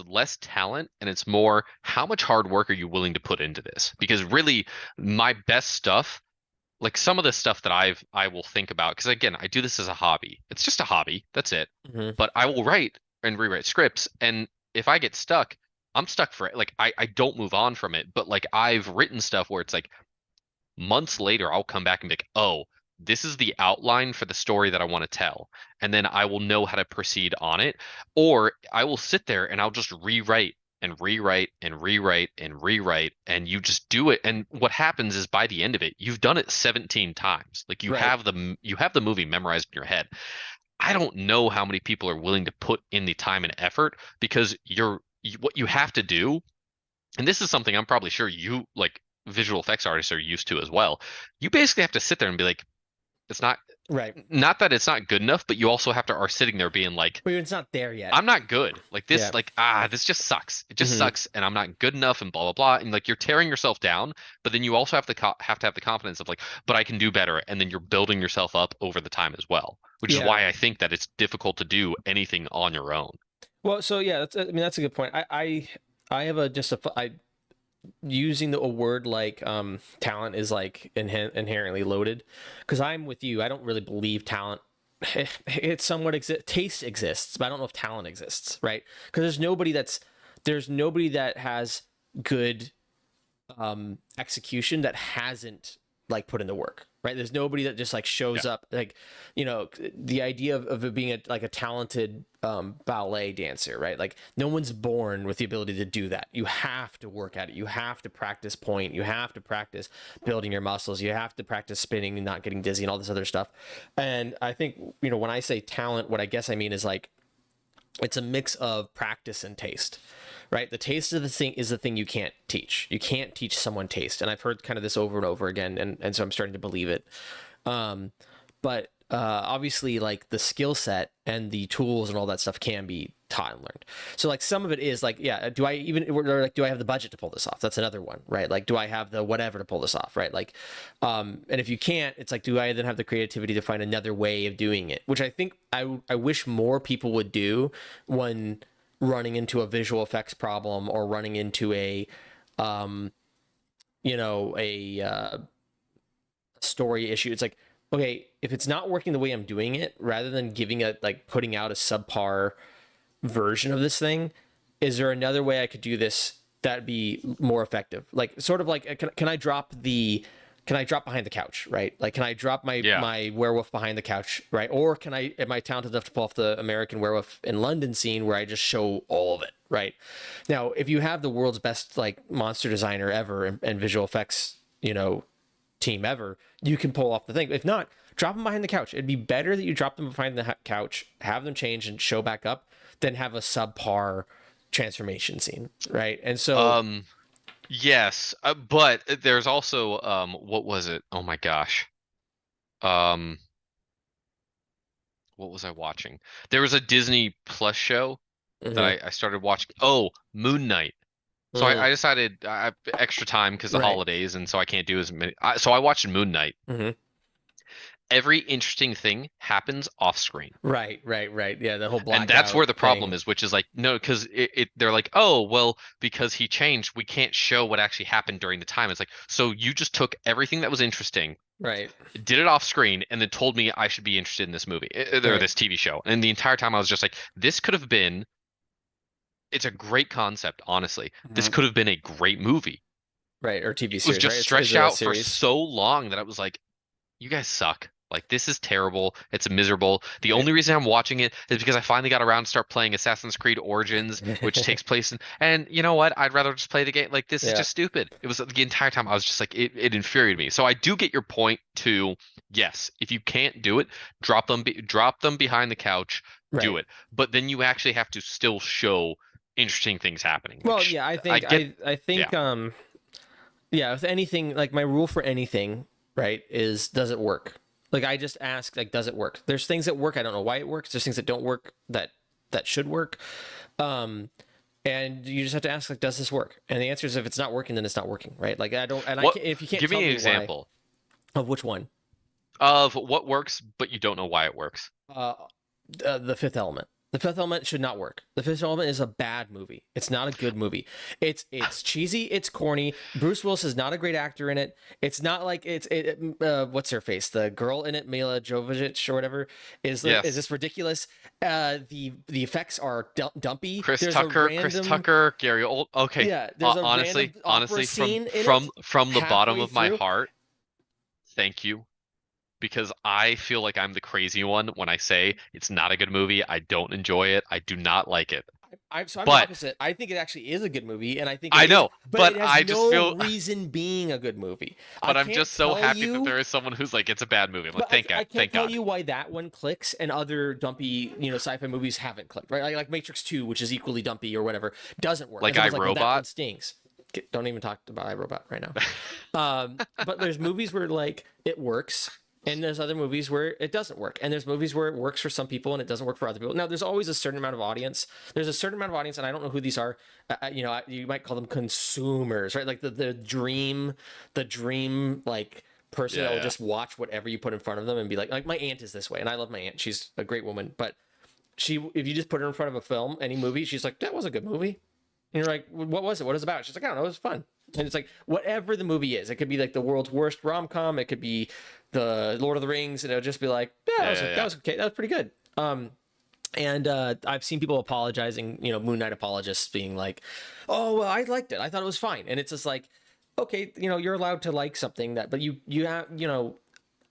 less talent and it's more how much hard work are you willing to put into this? Because really my best stuff, like some of the stuff that I will think about, because again, I do this as a hobby. It's just a hobby. That's it.
Hmm.
But I will write and rewrite scripts, and if I get stuck, I'm stuck for it. Like I don't move on from it. But like I've written stuff where it's like months later, I'll come back and be like, oh, this is the outline for the story that I want to tell. And then I will know how to proceed on it. Or I will sit there and I'll just rewrite and rewrite and rewrite and rewrite. And you just do it. And what happens is by the end of it, you've done it 17 times. Like
Right.
you have the movie memorized in your head. I don't know how many people are willing to put in the time and effort because what you have to do, and this is something I'm probably sure you like visual effects artists are used to as well. You basically have to sit there and be like, it's
Right.
not that it's not good enough, but you also have to are sitting there being like,
But it's not there yet.
I'm not good. Like
Yeah.
this, this just sucks. It just
Hmm.
sucks, and I'm not good enough, and blah blah blah. And like you're tearing yourself down, but then you also have to have the confidence of like, but I can do better, and then you're building yourself up over the time as well. Which is
Yeah.
why I think that it's difficult to do anything on your own.
Well, so yeah, I mean, that's a good point. I have I using a word like talent is like inherently loaded, because I'm with you. I don't really believe talent. It somewhat exists. Taste exists, but I don't know if talent exists, right? Because there's nobody that has good execution that hasn't like put in the work, right? There's nobody that just like
Yeah.
shows up. Like, the idea of it being like a talented ballet dancer, right? Like no one's born with the ability to do that. You have to work at it. You have to practice point. You have to practice building your muscles. You have to practice spinning and not getting dizzy and all this other stuff. And I think, when I say talent, what I guess I mean is like, it's a mix of practice and taste, right? The taste of the thing is the thing you can't teach. You can't teach someone taste. And I've heard kind of this over and over again. And so I'm starting to believe it. But obviously like the skill set and the tools and all that stuff can be taught and learned. So like some of it is like, yeah, do I have the budget to pull this off? That's another one, right? Like, do I have the whatever to pull this off, right? Like, and if you can't, it's like, do I then have the creativity to find another way of doing it? Which I think I wish more people would do when running into a visual effects problem or running into a story issue. It's like, okay, if it's not working the way I'm doing it, rather than putting out a subpar version of this thing, is there another way I could do this that'd be more effective? Like sort of like, can I drop behind the couch, right? Like, can I drop my werewolf behind the couch, right? Or am I talented enough to pull off the American Werewolf in London scene where I just show all of it, right? Now, if you have the world's best like monster designer ever and visual effects, team ever, you can pull off the thing. If not, drop them behind the couch. It'd be better that you drop them behind the couch, have them change and show back up, than have a subpar transformation scene, right? And so,
Yes, but there's also what was it? Oh my gosh. Um, what was I watching? There was a Disney Plus show that
mhm,
I started watching. Oh, Moon Knight. So I decided I have extra time because the
right,
holidays, and so I can't do as many. So I watched Moon Knight.
mhm,
Every interesting thing happens off screen.
right. Yeah, the whole
And that's
blackout
where the problem
thing,
is, which is like, no, because they're like, oh, well, because he changed, we can't show what actually happened during the time. It's like, so you just took everything that was interesting,
right,
did it off screen, and then told me I should be interested in this movie or
right,
this TV show. And the entire time I was just like, this could have been, it's a great concept, honestly. This
mhm,
could have been a great movie.
right, or TV
It was
series,
just
right? Is
stretched
it a
out for
series?
so long that I was like, you guys suck. Like, this is terrible. It's miserable. The
Right.
only reason I'm watching it is because I finally got around to start playing Assassin's Creed Origins, which takes place in, and you know what? I'd rather just play the game. Like, this is
Yeah,
just stupid. It was the entire time I was just like, it infuriated me. So I do get your point to, yes, if you can't do it, drop them behind the couch, do
right.
it. But then you actually have to still show interesting things happening,
Well,
which
yeah, I
I
think
get.
I
Yeah.
think yeah, with anything, like my rule for anything, right, is does it work? Like I just ask, like, does it work? There's things that work, I don't know why it works. There's things that don't work that should work. Um and you just have to ask, like, does this work? And the answer is, if it's not working, then it's not working, right? Like I don't, and I
What?
can't, if you can't
Give
tell
me an
me why.
example
Of which one?
of what works, but you don't know why it works.
uh the Fifth Element. The Fifth Element should not work. The Fifth Element is a bad movie. It's not a good movie. It's cheesy. It's corny. Bruce Willis is not a great actor in it. It's not like what's her face? The girl in it, Mila Jovovich or whatever, is
Yes.
this ridiculous? The effects are dumpy.
Chris
There's a
Tucker, Chris
random,
Tucker, Gary Old. Okay,
yeah. There's a
honestly,
random opera
honestly, from
scene in
from
it
from the bottom
halfway
of my
through.
heart, thank you, because I feel like I'm the crazy one when I say it's not a good movie. I don't enjoy it. I do not like it.
I'm the
But
opposite. I think it actually is a good movie, and I think it
I
is,
know,
but
but
it has
I just
no
feel,
reason being a good movie. I
but I'm
can't
just so
tell
happy that there
you,
is someone who's like, it's a bad movie. I'm like,
but
thank
I
God,
can't
thank
tell
God.
you why that one clicks and other dumpy, sci-fi movies haven't clicked, right? Like Matrix 2, which is equally dumpy or whatever, doesn't work.
Like
Everyone's like, well, that one
iRobot.
stinks. Don't even talk about iRobot right now. But there's movies where like it works, and there's other movies where it doesn't work, and there's movies where it works for some people and it doesn't work for other people. Now, there's always a certain amount of audience. There's a certain amount of audience, and I don't know who these are. You might call them consumers, right? Like the dream like person that
Yeah,
will
yeah.
just watch whatever you put in front of them and be like my aunt is this way, and I love my aunt. She's a great woman, but if you just put her in front of a film, any movie, she's like, that was a good movie. And you're like, what was it? What is it about? She's like, I don't know. It was fun. And it's like, whatever the movie is, it could be like the world's worst rom com. It could be the Lord of the Rings. And it'll just be like, yeah,
Yeah, yeah,
that
yeah.
was okay. That was pretty good. And I've seen people apologizing, Moon Knight apologists being like, oh, well, I liked it. I thought it was fine. And it's just like, okay, you're allowed to like something but you have,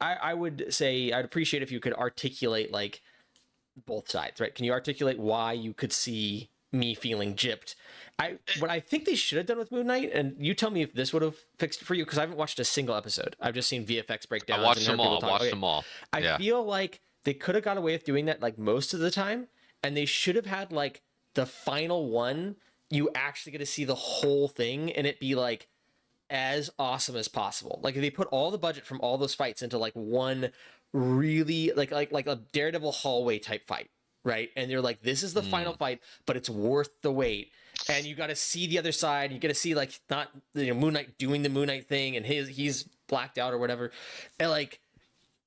I would say I'd appreciate if you could articulate like both sides, right? Can you articulate why you could see me feeling gypped? What I think they should have done with Moon Knight, and you tell me if this would have fixed it for you, because I haven't watched a single episode. I've just seen VFX
I
breakdowns and
watched
heard
them
people
all. I
talk.
watched
Okay,
them all.
I
Yeah.
feel like they could have got away with doing that like most of the time, and they should have had like the final one. You actually get to see the whole thing, and it be like as awesome as possible. Like if they put all the budget from all those fights into like one really like a Daredevil hallway type fight, right? And you're like, this is the final fight, but it's worth the wait. And you got to see the other side. You got to see like not Moon Knight doing the Moon Knight thing, and he's blacked out or whatever. And like,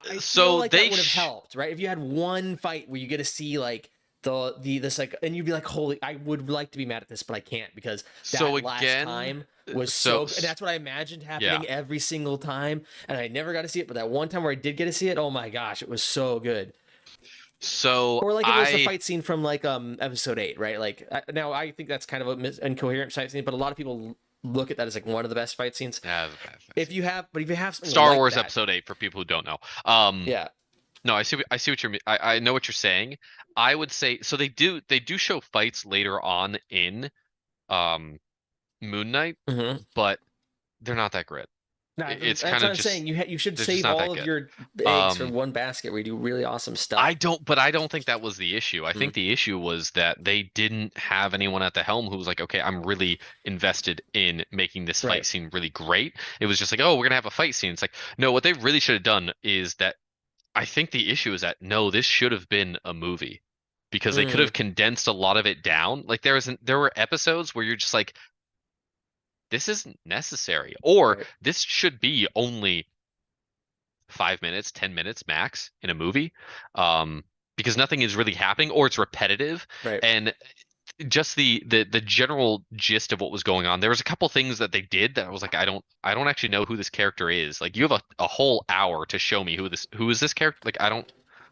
I feel like that would have helped, right? If you had one fight where you get to see like this like, and you'd be like, holy, I would like to be mad at this, but I can't because that last time was so and that's what I imagined happening every single time, and I never got to see it, but that one time where I did get to see it, oh my gosh, it was so good.
So
or like it was the fight scene from like episode 8, right? Like now I think that's kind of an incoherent fight scene, but a lot of people look at that as like one of the best fight scenes. If you have something
Star
like
Wars
that,
episode 8 for people who don't know.
yeah.
No, I see what you're I know what you're saying. I would say so they do show fights later on in Moon Knight,
Mm-hmm.
but they're not that great.
No,
It's
that's
kind
what
of
I'm
just
saying. You should
they're
save
just not
all
that
of
good.
your eggs for one basket where you do really awesome stuff.
I don't think that was the issue. I think the issue was that they didn't have anyone at the helm who was like, okay, I'm really invested in making this fight scene really great. It was just like, oh, we're gonna have a fight scene. It's like, no, what they really should have done is that I think the issue is that no, this should have been a movie because they could have condensed a lot of it down. Like there were episodes where you're just like, this isn't necessary, or this should be only 5 minutes, 10 minutes max in a movie, because nothing is really happening, or it's repetitive. And just the general gist of what was going on. There was a couple things that they did that I was like, I don't actually know who this character is. Like you have a whole hour to show me who is this character. Like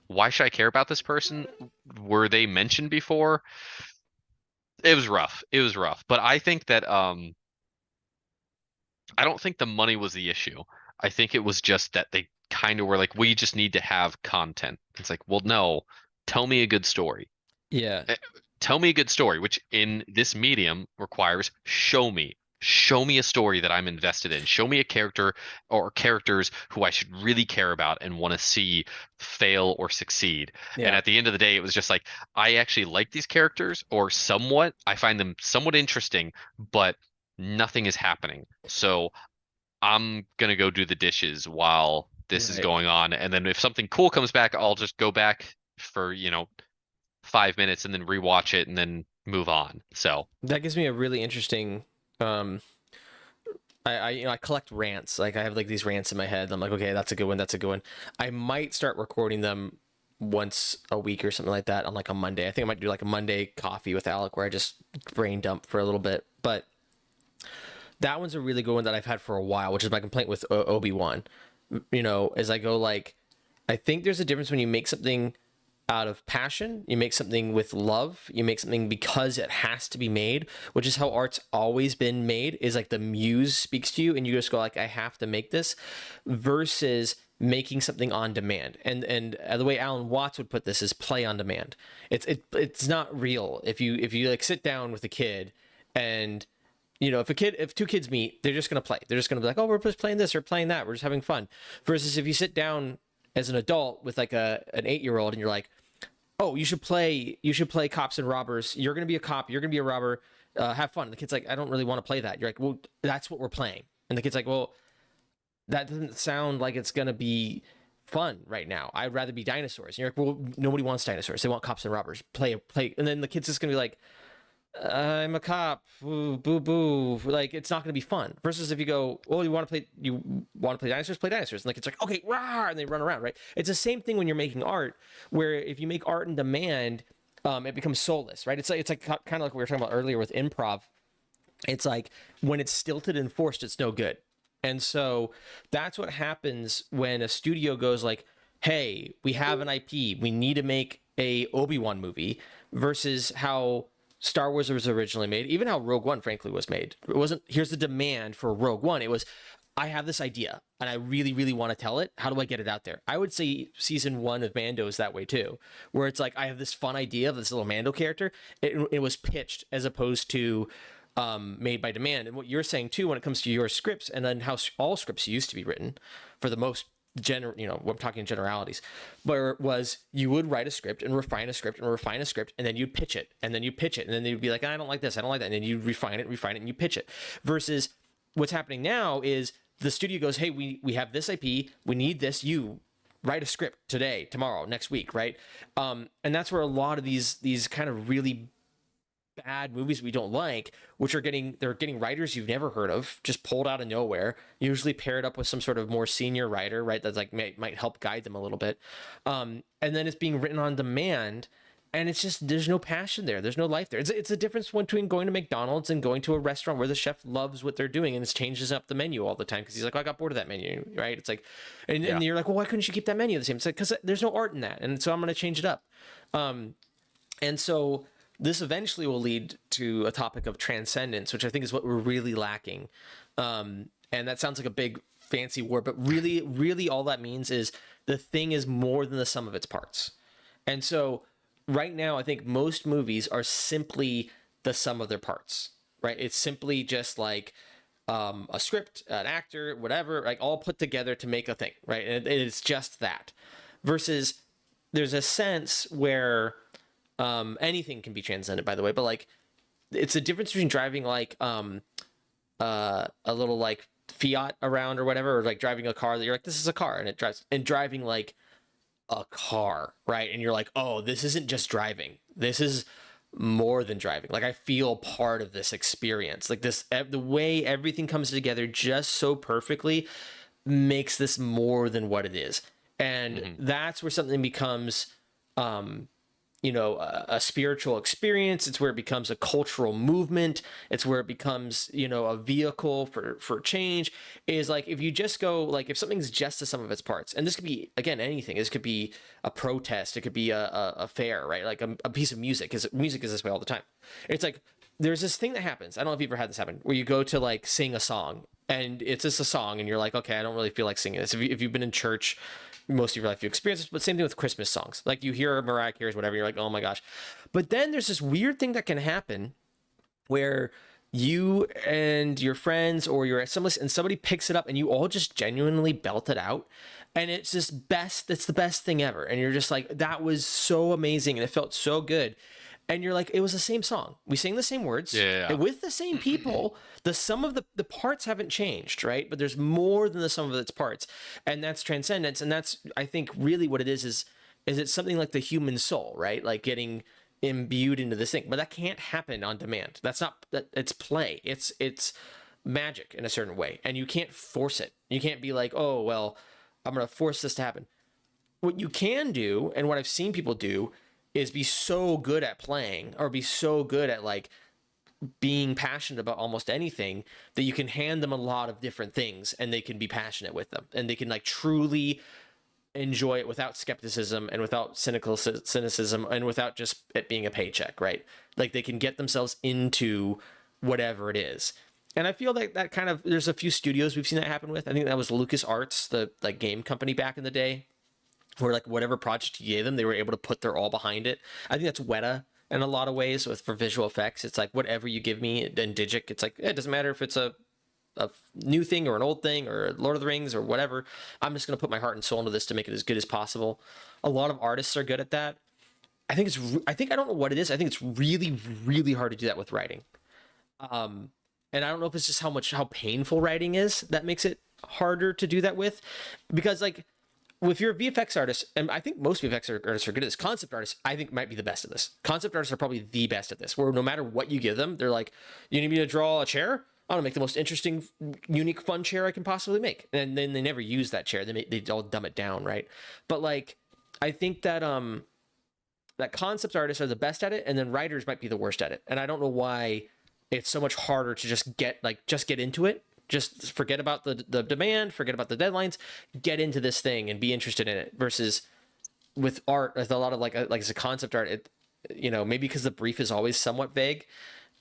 why should I care about this person? Were they mentioned before? It was rough. But I think that I don't think the money was the issue. I think it was just that they kind of were like, we just need to have content. It's like, well, no, tell me a good story.
Yeah.
Tell me a good story, which in this medium requires show me a story that I'm invested in. Show me a character or characters who I should really care about and want to see fail or succeed. And at the end of the day, it was just like, I actually like these characters, or somewhat. I find them somewhat interesting, but nothing is happening. So I'm gonna go do the dishes while this is going on, and then if something cool comes back, I'll just go back for 5 minutes and then rewatch it and then move on. So
that gives me a really interesting I collect rants. Like I have like these rants in my head. I'm like, okay, that's a good one. I might start recording them once a week or something like that on like a Monday. I think I might do like a Monday coffee with Alec where I just brain dump for a little bit. But that one's a really good one that I've had for a while, which is my complaint with Obi-Wan. As I go like, I think there's a difference when you make something out of passion, you make something with love, you make something because it has to be made, which is how art's always been made, is like the muse speaks to you and you just go like, I have to make this, versus making something on demand. And the way Alan Watts would put this is play on demand. It's not real. If you like sit down with a kid and if two kids meet, they're just going to play. They're just going to be like, oh, we're just playing this or playing that. We're just having fun. Versus if you sit down as an adult with like an 8-year-old and you're like, oh, you should play cops and robbers. You're going to be a cop. You're going to be a robber. Have fun. And the kid's like, I don't really want to play that. You're like, well, that's what we're playing. And the kid's like, well, that doesn't sound like it's going to be fun right now. I'd rather be dinosaurs. And you're like, well, nobody wants dinosaurs. They want cops and robbers. Play. And then the kid's just going to be like, I'm a cop. Ooh, boo boo. Like it's not going to be fun. Versus if you go, well, you want to play dinosaurs, play dinosaurs, and like it's like okay, rah, and they run around, right? It's the same thing when you're making art, where if you make art in demand, it becomes soulless, right? It's like kind of like we were talking about earlier with improv. It's like when it's stilted and forced, it's no good. And so that's what happens when a studio goes like, hey, we have an IP, we need to make a Obi-Wan movie, versus how Star Wars was originally made, even how Rogue One, frankly, was made. It wasn't, here's the demand for Rogue One. It was, I have this idea and I really, really want to tell it. How do I get it out there? I would say season 1 of Mando is that way too, where it's like I have this fun idea of this little Mando character. It was pitched as opposed to made by demand. And what you're saying too, when it comes to your scripts, and then how all scripts used to be written, for the most I'm talking in generalities, where it was you would write a script and refine a script and refine a script, and then you'd pitch it, and then you pitch it, and then they'd be like, I don't like this, I don't like that, and then you refine it, and you pitch it. Versus what's happening now is the studio goes, hey, we have this IP, we need this, you write a script today, tomorrow, next week, right? And that's where a lot of these kind of really bad movies we don't like, which are they're getting writers you've never heard of, just pulled out of nowhere, usually paired up with some sort of more senior writer, right? That's like might help guide them a little bit. And then it's being written on demand, and it's just, there's no passion there, there's no life there. It's a difference between going to McDonald's and going to a restaurant where the chef loves what they're doing and it changes up the menu all the time because he's like, oh, I got bored of that menu, right? It's like, and you're like, well, why couldn't you keep that menu the same? It's like, because there's no art in that, and so I'm going to change it up. And so this eventually will lead to a topic of transcendence, which I think is what we're really lacking. And that sounds like a big fancy word, but really, really all that means is the thing is more than the sum of its parts. And so right now, I think most movies are simply the sum of their parts, right? It's simply just like a script, an actor, whatever, like all put together to make a thing, right? And it's just that. Versus there's a sense where anything can be transcended, by the way, but like it's a difference between driving like a little like Fiat around or whatever, or like driving a car that you're like, this is a car, and it drives, and driving like a car, right? And you're like, oh, this isn't just driving, this is more than driving. Like I feel part of this experience, like this, the way everything comes together just so perfectly makes this more than what it is. And that's where something becomes a spiritual experience. It's where it becomes a cultural movement. It's where it becomes, a vehicle for change. Is like, if you just go, like, if something's just the sum of its parts, and this could be, again, anything. This could be a protest. It could be a fair, right? Like a piece of music, because music is this way all the time. It's like, there's this thing that happens. I don't know if you've ever had this happen, where you go to like sing a song, and it's just a song, and you're like, okay, I don't really feel like singing this. If you've been in church most of your life, you experience this, but same thing with Christmas songs. Like you hear Mariah Carey's whatever, you're like, oh my gosh. But then there's this weird thing that can happen where you and your friends, or you're at some list and somebody picks it up and you all just genuinely belt it out. And it's it's the best thing ever. And you're just like, that was so amazing. And it felt so good. And you're like, it was the same song. We sang the same words with the same people. The sum of the parts haven't changed, right? But there's more than the sum of its parts. And that's transcendence. And that's, I think, really what it is it's something like the human soul, right? Like getting imbued into this thing. But that can't happen on demand. That's not, it's play. It's magic in a certain way. And you can't force it. You can't be like, oh, well, I'm going to force this to happen. What you can do, and what I've seen people do, is be so good at playing, or be so good at like being passionate about almost anything, that you can hand them a lot of different things and they can be passionate with them, and they can like truly enjoy it without skepticism and without cynicism and without just it being a paycheck, right? Like they can get themselves into whatever it is. And I feel like that kind of, there's a few studios we've seen that happen with. I think that was LucasArts, the like game company back in the day, where like whatever project you gave them, they were able to put their all behind it. I think that's Weta in a lot of ways for visual effects. It's like, whatever you give me in Digic, it's like, it doesn't matter if it's a new thing or an old thing or Lord of the Rings or whatever. I'm just going to put my heart and soul into this to make it as good as possible. A lot of artists are good at that. I don't know what it is. I think it's really, really hard to do that with writing. And I don't know if it's just how painful writing is that makes it harder to do that with, because like, if you're a VFX artist, and I think most VFX artists are good at this, concept artists, I think, might be the best at this. Concept artists are probably the best at this, where no matter what you give them, they're like, you need me to draw a chair? I'm gonna make the most interesting, unique, fun chair I can possibly make. And then they never use that chair. They all dumb it down, right? But like, I think that that concept artists are the best at it, and then writers might be the worst at it. And I don't know why it's so much harder to just get into it. Just forget about the demand, forget about the deadlines, get into this thing and be interested in it. Versus with art, with a lot of like as a concept art, it, maybe because the brief is always somewhat vague,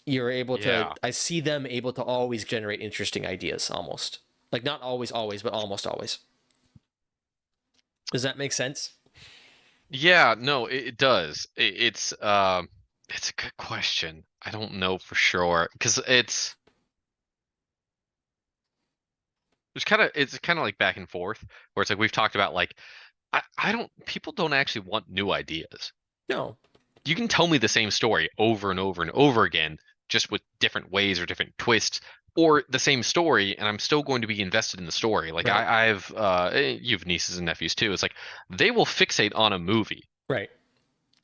you're able to, I see them able to always generate interesting ideas almost. Like not always, always, but almost always. Does that make sense?
Yeah, no, it does. It's a good question. I don't know for sure because it's kind of like back and forth where it's like we've talked about like I don't people don't actually want new ideas.
No.
You can tell me the same story over and over and over again, just with different ways or different twists, or the same story, and I'm still going to be invested in the story. Like
Right.
you have nieces and nephews too. It's like they will fixate on a movie
Right.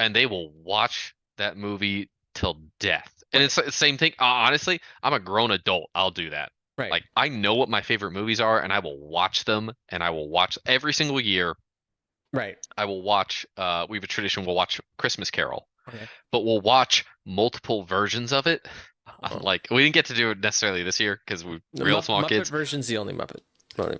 and they will watch that movie till death. And
Right.
it's the same thing. Honestly, I'm a grown adult. I'll do that.
Right.
Like I know what my favorite movies are, and I will watch them, and I will watch every single year.
Right.
I will watch. We have a tradition. We'll watch Christmas Carol,
Okay.
but we'll watch multiple versions of it.
Oh.
Like we didn't get to do it necessarily this year because we
The
real small
Muppet
kids.
version's the only Muppet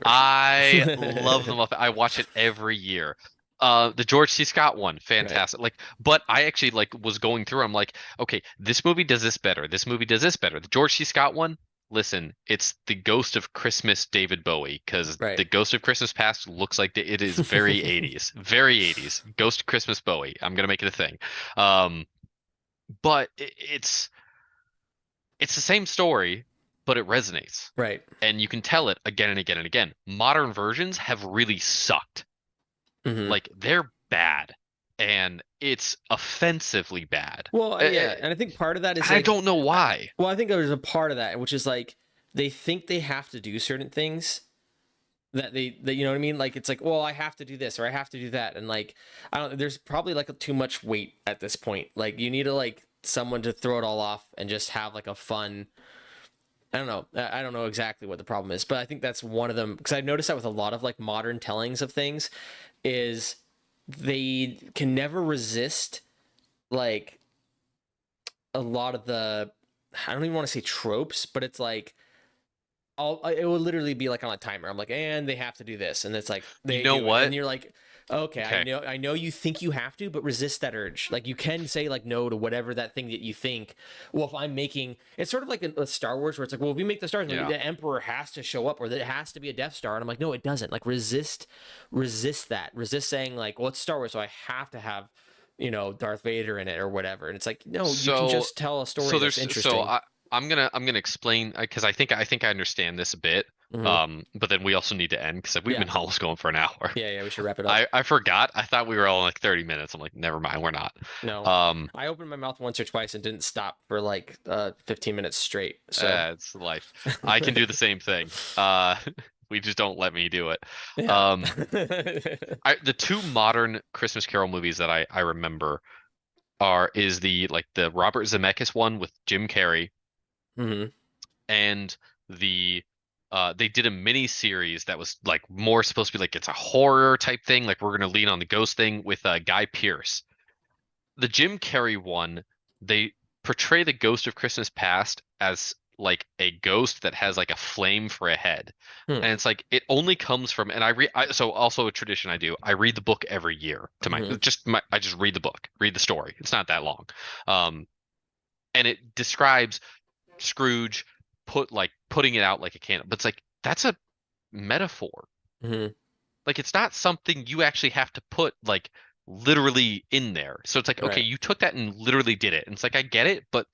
I love the
version.
Muppet. I watch it every year. The George C. Scott one,
Right.
fantastic. Like, but I actually like was going through. I'm like, okay, this movie does this better. This movie does this better. The George C. Scott one. Listen, it's the Ghost of Christmas David Bowie because
Right.
the Ghost of Christmas Past looks like it is very 80s, very 80s. Ghost of Christmas Bowie. I'm gonna make it a thing. Um, but it's the same story, but it resonates,
Right.
and you can tell it again and again and again. Modern versions have really sucked.
Hmm.
Like they're bad, and it's offensively bad.
Well, yeah, and I think part of that is
I
like,
don't know why.
well, I think there's a part of that which is like they think they have to do certain things that you know what I mean. Like it's like, well, I have to do this or I have to do that, and like I don't. There's probably like too much weight at this point. Like you need to like someone to throw it all off and just have like a fun. I don't know. I don't know exactly what the problem is, but I think that's one of them because I've noticed that with a lot of like modern tellings of things is they can never resist like a lot of the I don't even want to say tropes, but it's like it will literally be like on a timer. I'm like, and they have to do this, and it's like
You
they
know
do it, and
what?
you're like, okay,
Okay.
I know you think you have to, but resist that urge. Like you can say like no to whatever that thing that you think. Well, if I'm making, it's sort of like a Star Wars where it's like, well, if we make the Star Wars movie,
Yeah.
the Emperor has to show up, or there has to be a Death Star, and I'm like, no, it doesn't. Like resist that, resist saying like, well, it's Star Wars, so I have to have. Darth Vader in it or whatever. And it's like, no, you can
So
just tell a
so
story that's
there's so
interesting.
I'm gonna explain because I think I understand this a bit.
Hmm.
But then we also need to end because we've
Yeah.
been almost going for an hour.
Yeah. We should wrap it up.
I forgot. I thought we were all like 30 minutes. I'm like, never mind, we're not.
No,
Um,
I opened my mouth once or twice and didn't stop for like 15 minutes straight. So
it's life. I can do the same thing. We just don't let me do it.
yeah.
Um, the two modern Christmas Carol movies that I remember is the Robert Zemeckis one with Jim Carrey
Hmm.
and the they did a mini series that was like more supposed to be like it's a horror type thing, like we're gonna lean on the ghost thing with Guy Pearce. The Jim Carrey one, they portray the ghost of Christmas past as like a ghost that has like a flame for a head.
Hmm.
And it's like it only comes from and so also a tradition I do. I read the book every year to
Hmm.
I just read the book, read the story. It's not that long. Um and it describes Scrooge putting it out like a candle. But it's like that's a metaphor.
Hmm.
Like it's not something you actually have to put like literally in there. So it's like, okay,
Right.
you took that and literally did it. And it's like I get it, but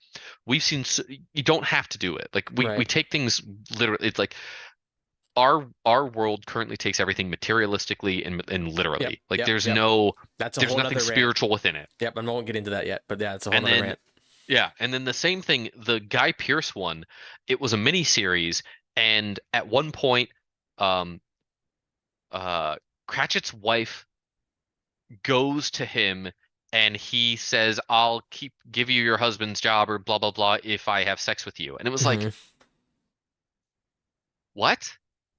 you don't have to do it. Like we
Right.
take things literally. It's like our world currently takes everything materialistically and
Yep.
literally. Like
Yep. Yep. That's a
there's
whole
nothing
nother rant.
spiritual within it.
Yep. I won't get into that yet, but yeah, it's a whole
And
nother
then
rant.
yeah, and then the same thing, the Guy Pearce one, it was a mini series, and at one point, um, Cratchit's wife goes to him and he says, "I'll give you your husband's job or blah blah blah if I have sex with you." And it was like,
Hmm.
what?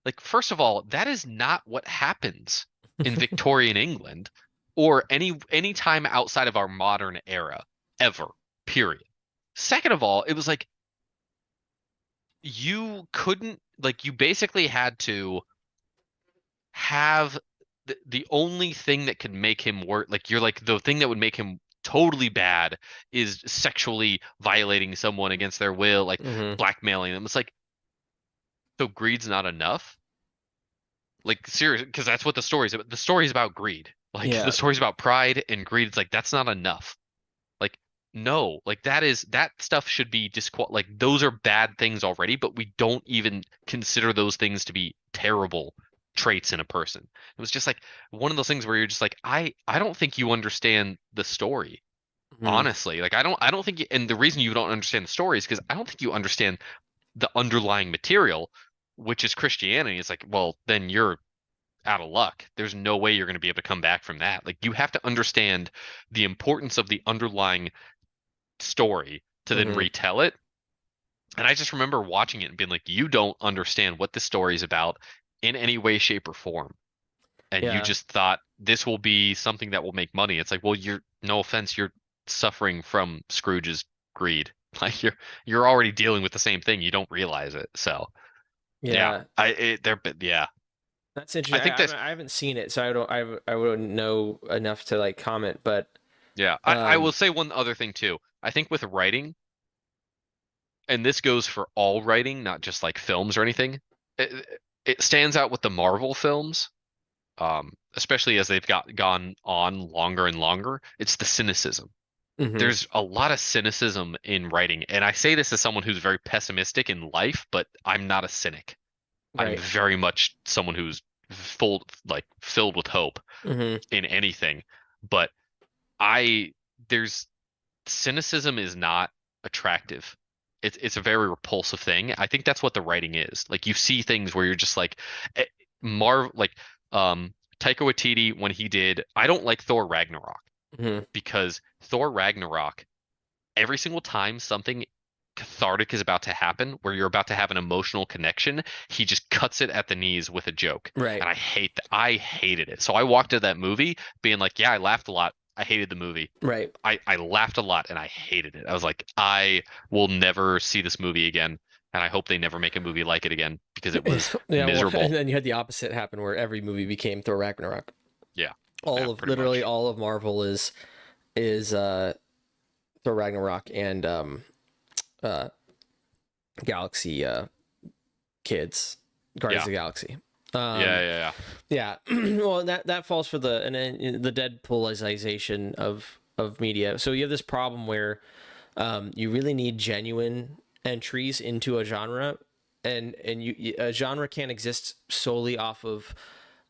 Like, first of all, that is not what happens in Victorian England or any time outside of our modern era, ever. Period. Second of all, it was like you couldn't like you basically had to have the only thing that could make him work like you're like the thing that would make him totally bad is sexually violating someone against their will, like
Hmm.
blackmailing them. It's like so greed's not enough. Like serious, because that's what the story is about. The story is about greed. Like the
Yeah.
story's about pride and greed. It's like that's not enough. Like no, like that stuff should be like those are bad things already, but we don't even consider those things to be terrible traits in a person. It was just like one of those things where you're just like I don't think you understand the story.
Mhm.
Honestly, like I don't think and the reason you don't understand the story is because I don't think you understand the underlying material, which is Christianity. It's like, well, then you're out of luck. There's no way you're going to be able to come back from that. Like you have to understand the importance of the underlying story to then
Mhm.
retell it. And I just remember watching it and being like, you don't understand what this story is about in any way, shape, or form. And you
Yeah.
just thought this will be something that will make money. It's like, well, you're no offense, you're suffering from Scrooge's greed. Like you're already dealing with the same thing. You don't realize it. So yeah,
Yeah.
yeah.
That's
I
interesting.
think that's
I haven't seen it, so I wouldn't know enough to like comment. But
yeah. I will
um,
say one other thing too. I think with writing, and this goes for all writing, not just like films or anything. It stands out with the Marvel films, especially as they've gone on longer and longer. It's the cynicism.
mhm,
There's a lot of cynicism in writing, and I say this as someone who's very pessimistic in life, but I'm not a cynic. I'm
right.
very much someone who's filled with hope
Mhm,
in anything. But I there's cynicism is not attractive. It's a very repulsive thing. I think that's what the writing is. Like you see things where you're just like eh, like um Taika Waititi when he did I don't like Thor Ragnarok
mhm.
because Thor Ragnarok every single time something cathartic is about to happen where you're about to have an emotional connection, he just cuts it at the knees with a joke.
Right.
And I hate that. I hated it. So I walked to that movie being like, yeah, I laughed a lot. I hated the movie.
Right.
I laughed a lot and I hated it. I was like, I will never see this movie again. And I hope they never make a movie like it again because it was
Yeah. Well, and
miserable.
then you had the opposite happen where every movie became Thor Ragnarok.
Yeah. Yeah,
All of
pretty
literally
much.
all of Marvel is Thor Ragnarok and uh Galaxy kids, Guardians
Yeah.
of the Galaxy.
Yeah,
Um,
yeah,
yeah. Well, that falls for the and then the Deadpoolization of media. So you have this problem where you really need genuine entries into a genre, and a genre can't exist solely off of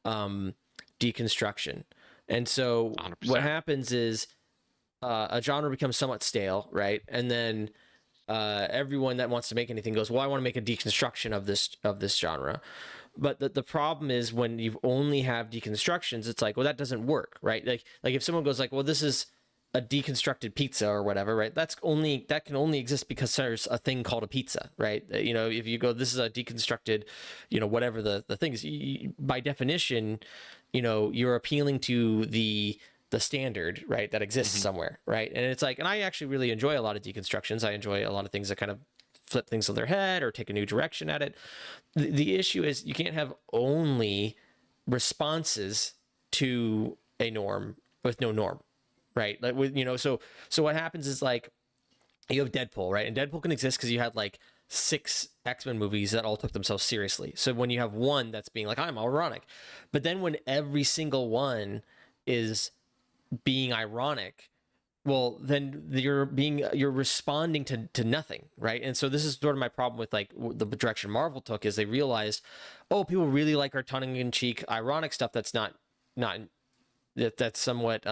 um, deconstruction. And so
yeah.
what
100%.
happens is a genre becomes somewhat stale, right? And then everyone that wants to make anything goes, well, I want to make a deconstruction of this genre. But the problem is when you only have deconstructions, it's like, well, that doesn't work, right? Like if someone goes like, well, this is a deconstructed pizza or whatever, right? That can only exist because there's a thing called a pizza, right? You know, if you go, this is a deconstructed, you know, whatever the thing is, by definition, you know, you're appealing to the standard, right, that exists
Hmm.
somewhere, right? And it's like, and I actually really enjoy a lot of deconstructions. I enjoy a lot of things that kind of flip things on their head or take a new direction at it. The issue is you can't have only responses to a norm with no norm, right? Like with, you know, so what happens is like you have Deadpool, right? And Deadpool can exist because you had like six X-Men movies that all took themselves seriously. So when you have one that's being like, I'm ironic, but then when every single one is being ironic, well, then you're responding to nothing, right? And so this is sort of my problem with like the direction Marvel took is they realized, oh, people really like our tongue-in-cheek ironic stuff not that's somewhat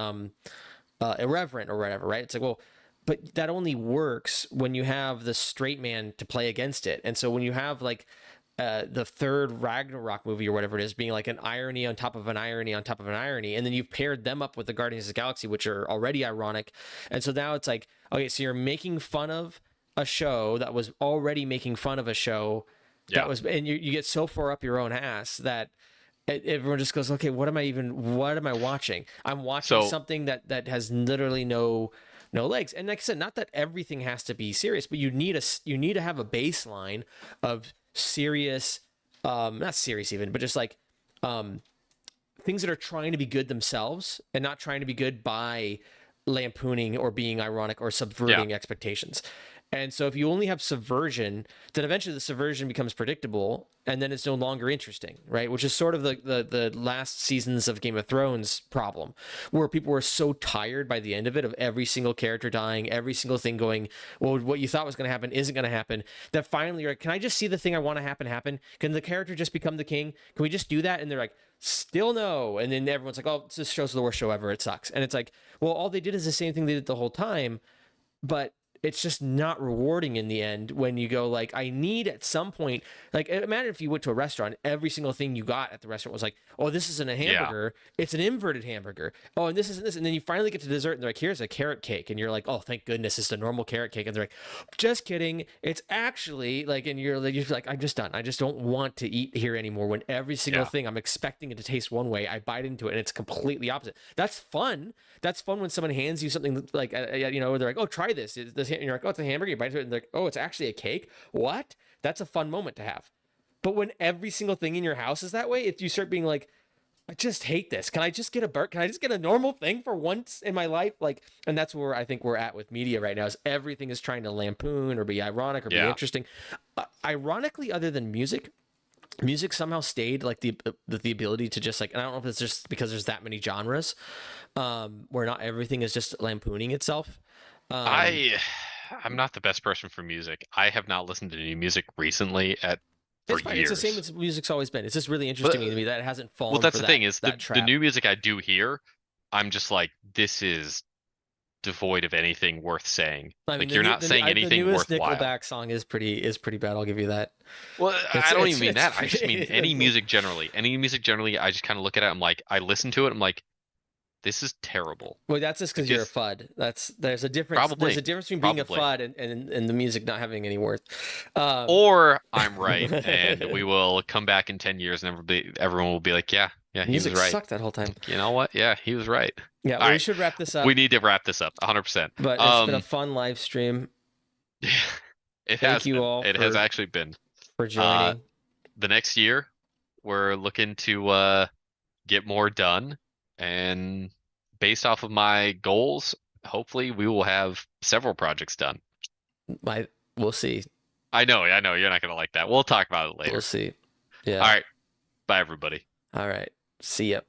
irreverent or whatever, right? It's like, well, but that only works when you have the straight man to play against it. And so when you have like the third Ragnarok movie or whatever it is being like an irony on top of an irony on top of an irony, and then you've paired them up with the Guardians of the Galaxy, which are already ironic, and so now it's like, okay, so you're making fun of a show that was already making fun of a show that
Yeah.
was, and you get so far up your own ass that everyone just goes, okay, what am I watching? I'm watching
So
something that has literally no legs. And like I said, not that everything has to be serious, but you need to have a baseline of serious, not serious even, but just like um things that are trying to be good themselves and not trying to be good by lampooning or being ironic or
yeah.
subverting expectations. And so if you only have subversion, then eventually the subversion becomes predictable and then it's no longer interesting, right? Which is sort of the last seasons of Game of Thrones problem, where people were so tired by the end of it, of every single character dying, every single thing going, well, what you thought was going to happen isn't going to happen, that finally you're like, can I just see the thing I want to happen? Can the character just become the king? Can we just do that? And they're like, still no. And then everyone's like, oh, this show's the worst show ever. It sucks. And it's like, well, all they did is the same thing they did the whole time, but it's just not rewarding in the end when you go like, I need at some point, like imagine if you went to a restaurant, every single thing you got at the restaurant was like, oh, this isn't a
Yeah.
hamburger, it's an inverted hamburger. Oh, and this isn't this. And then you finally get to dessert and they're like, here's a carrot cake. And you're like, oh, thank goodness it's a normal carrot cake. And they're like, just kidding. It's actually like, and you're like, I'm just done. I just don't want to eat here anymore when every single
Yeah.
thing I'm expecting it to taste one way, I bite into it and it's completely opposite. That's fun. That's fun when someone hands you something like, you know, they're like, oh, try this. And you're like, oh, it's a hamburger. You bite into it and they're like, oh, it's actually a cake. What? That's a fun moment to have. But when every single thing in your house is that way, if you start being like, I just hate this. Can I just get a burger? Can I just get a normal thing for once in my life? Like, and that's where I think we're at with media right now. Is everything is trying to lampoon or be ironic or be
Yeah.
interesting. Ironically, other than music somehow stayed like the ability to just like, and I don't know if it's just because there's that many genres, where not everything is just lampooning itself.
I'm not the best person for music. I have not listened to any music recently for
It's fine.
years.
It's the same as music's always been. It's just really interesting to me that it hasn't fallen.
Well, that's
for
the thing is
that
the
trap.
new music I do hear, I'm just like, this is devoid of anything worth saying.
I mean,
Like you're not saying
the
anything
newest
worthwhile.
Nickelback song is pretty bad. I'll give you that.
Well,
It's-
I don't
it's-
even mean
it's-
that. I just mean any music generally. Any music generally, I just kind of look at it. I'm like, I listen to it. I'm like, this is terrible.
Well, that's just because
It
you're a
just-
FUD. There's a difference.
Probably.
There's a difference between being
Probably.
a FUD and the music not having any worth.
Or I'm right, and we will come back in 10 years, and everyone will be like, yeah, he was
music
right.
sucked that whole time.
You know what? Yeah, he was right.
Yeah,
All
well, we
right.
should wrap this up.
We need to wrap this up 100%.
But it's been a fun live stream.
It
Thank
has
you
been.
all
It has
for-
actually been.
for joining.
The next year, we're looking to get more done, and based off of my goals, hopefully we will have several projects done.
We'll see.
I know, you're not gonna like that. We'll talk about it later.
We'll see. Yeah.
All right. Bye, everybody.
All right. See ya.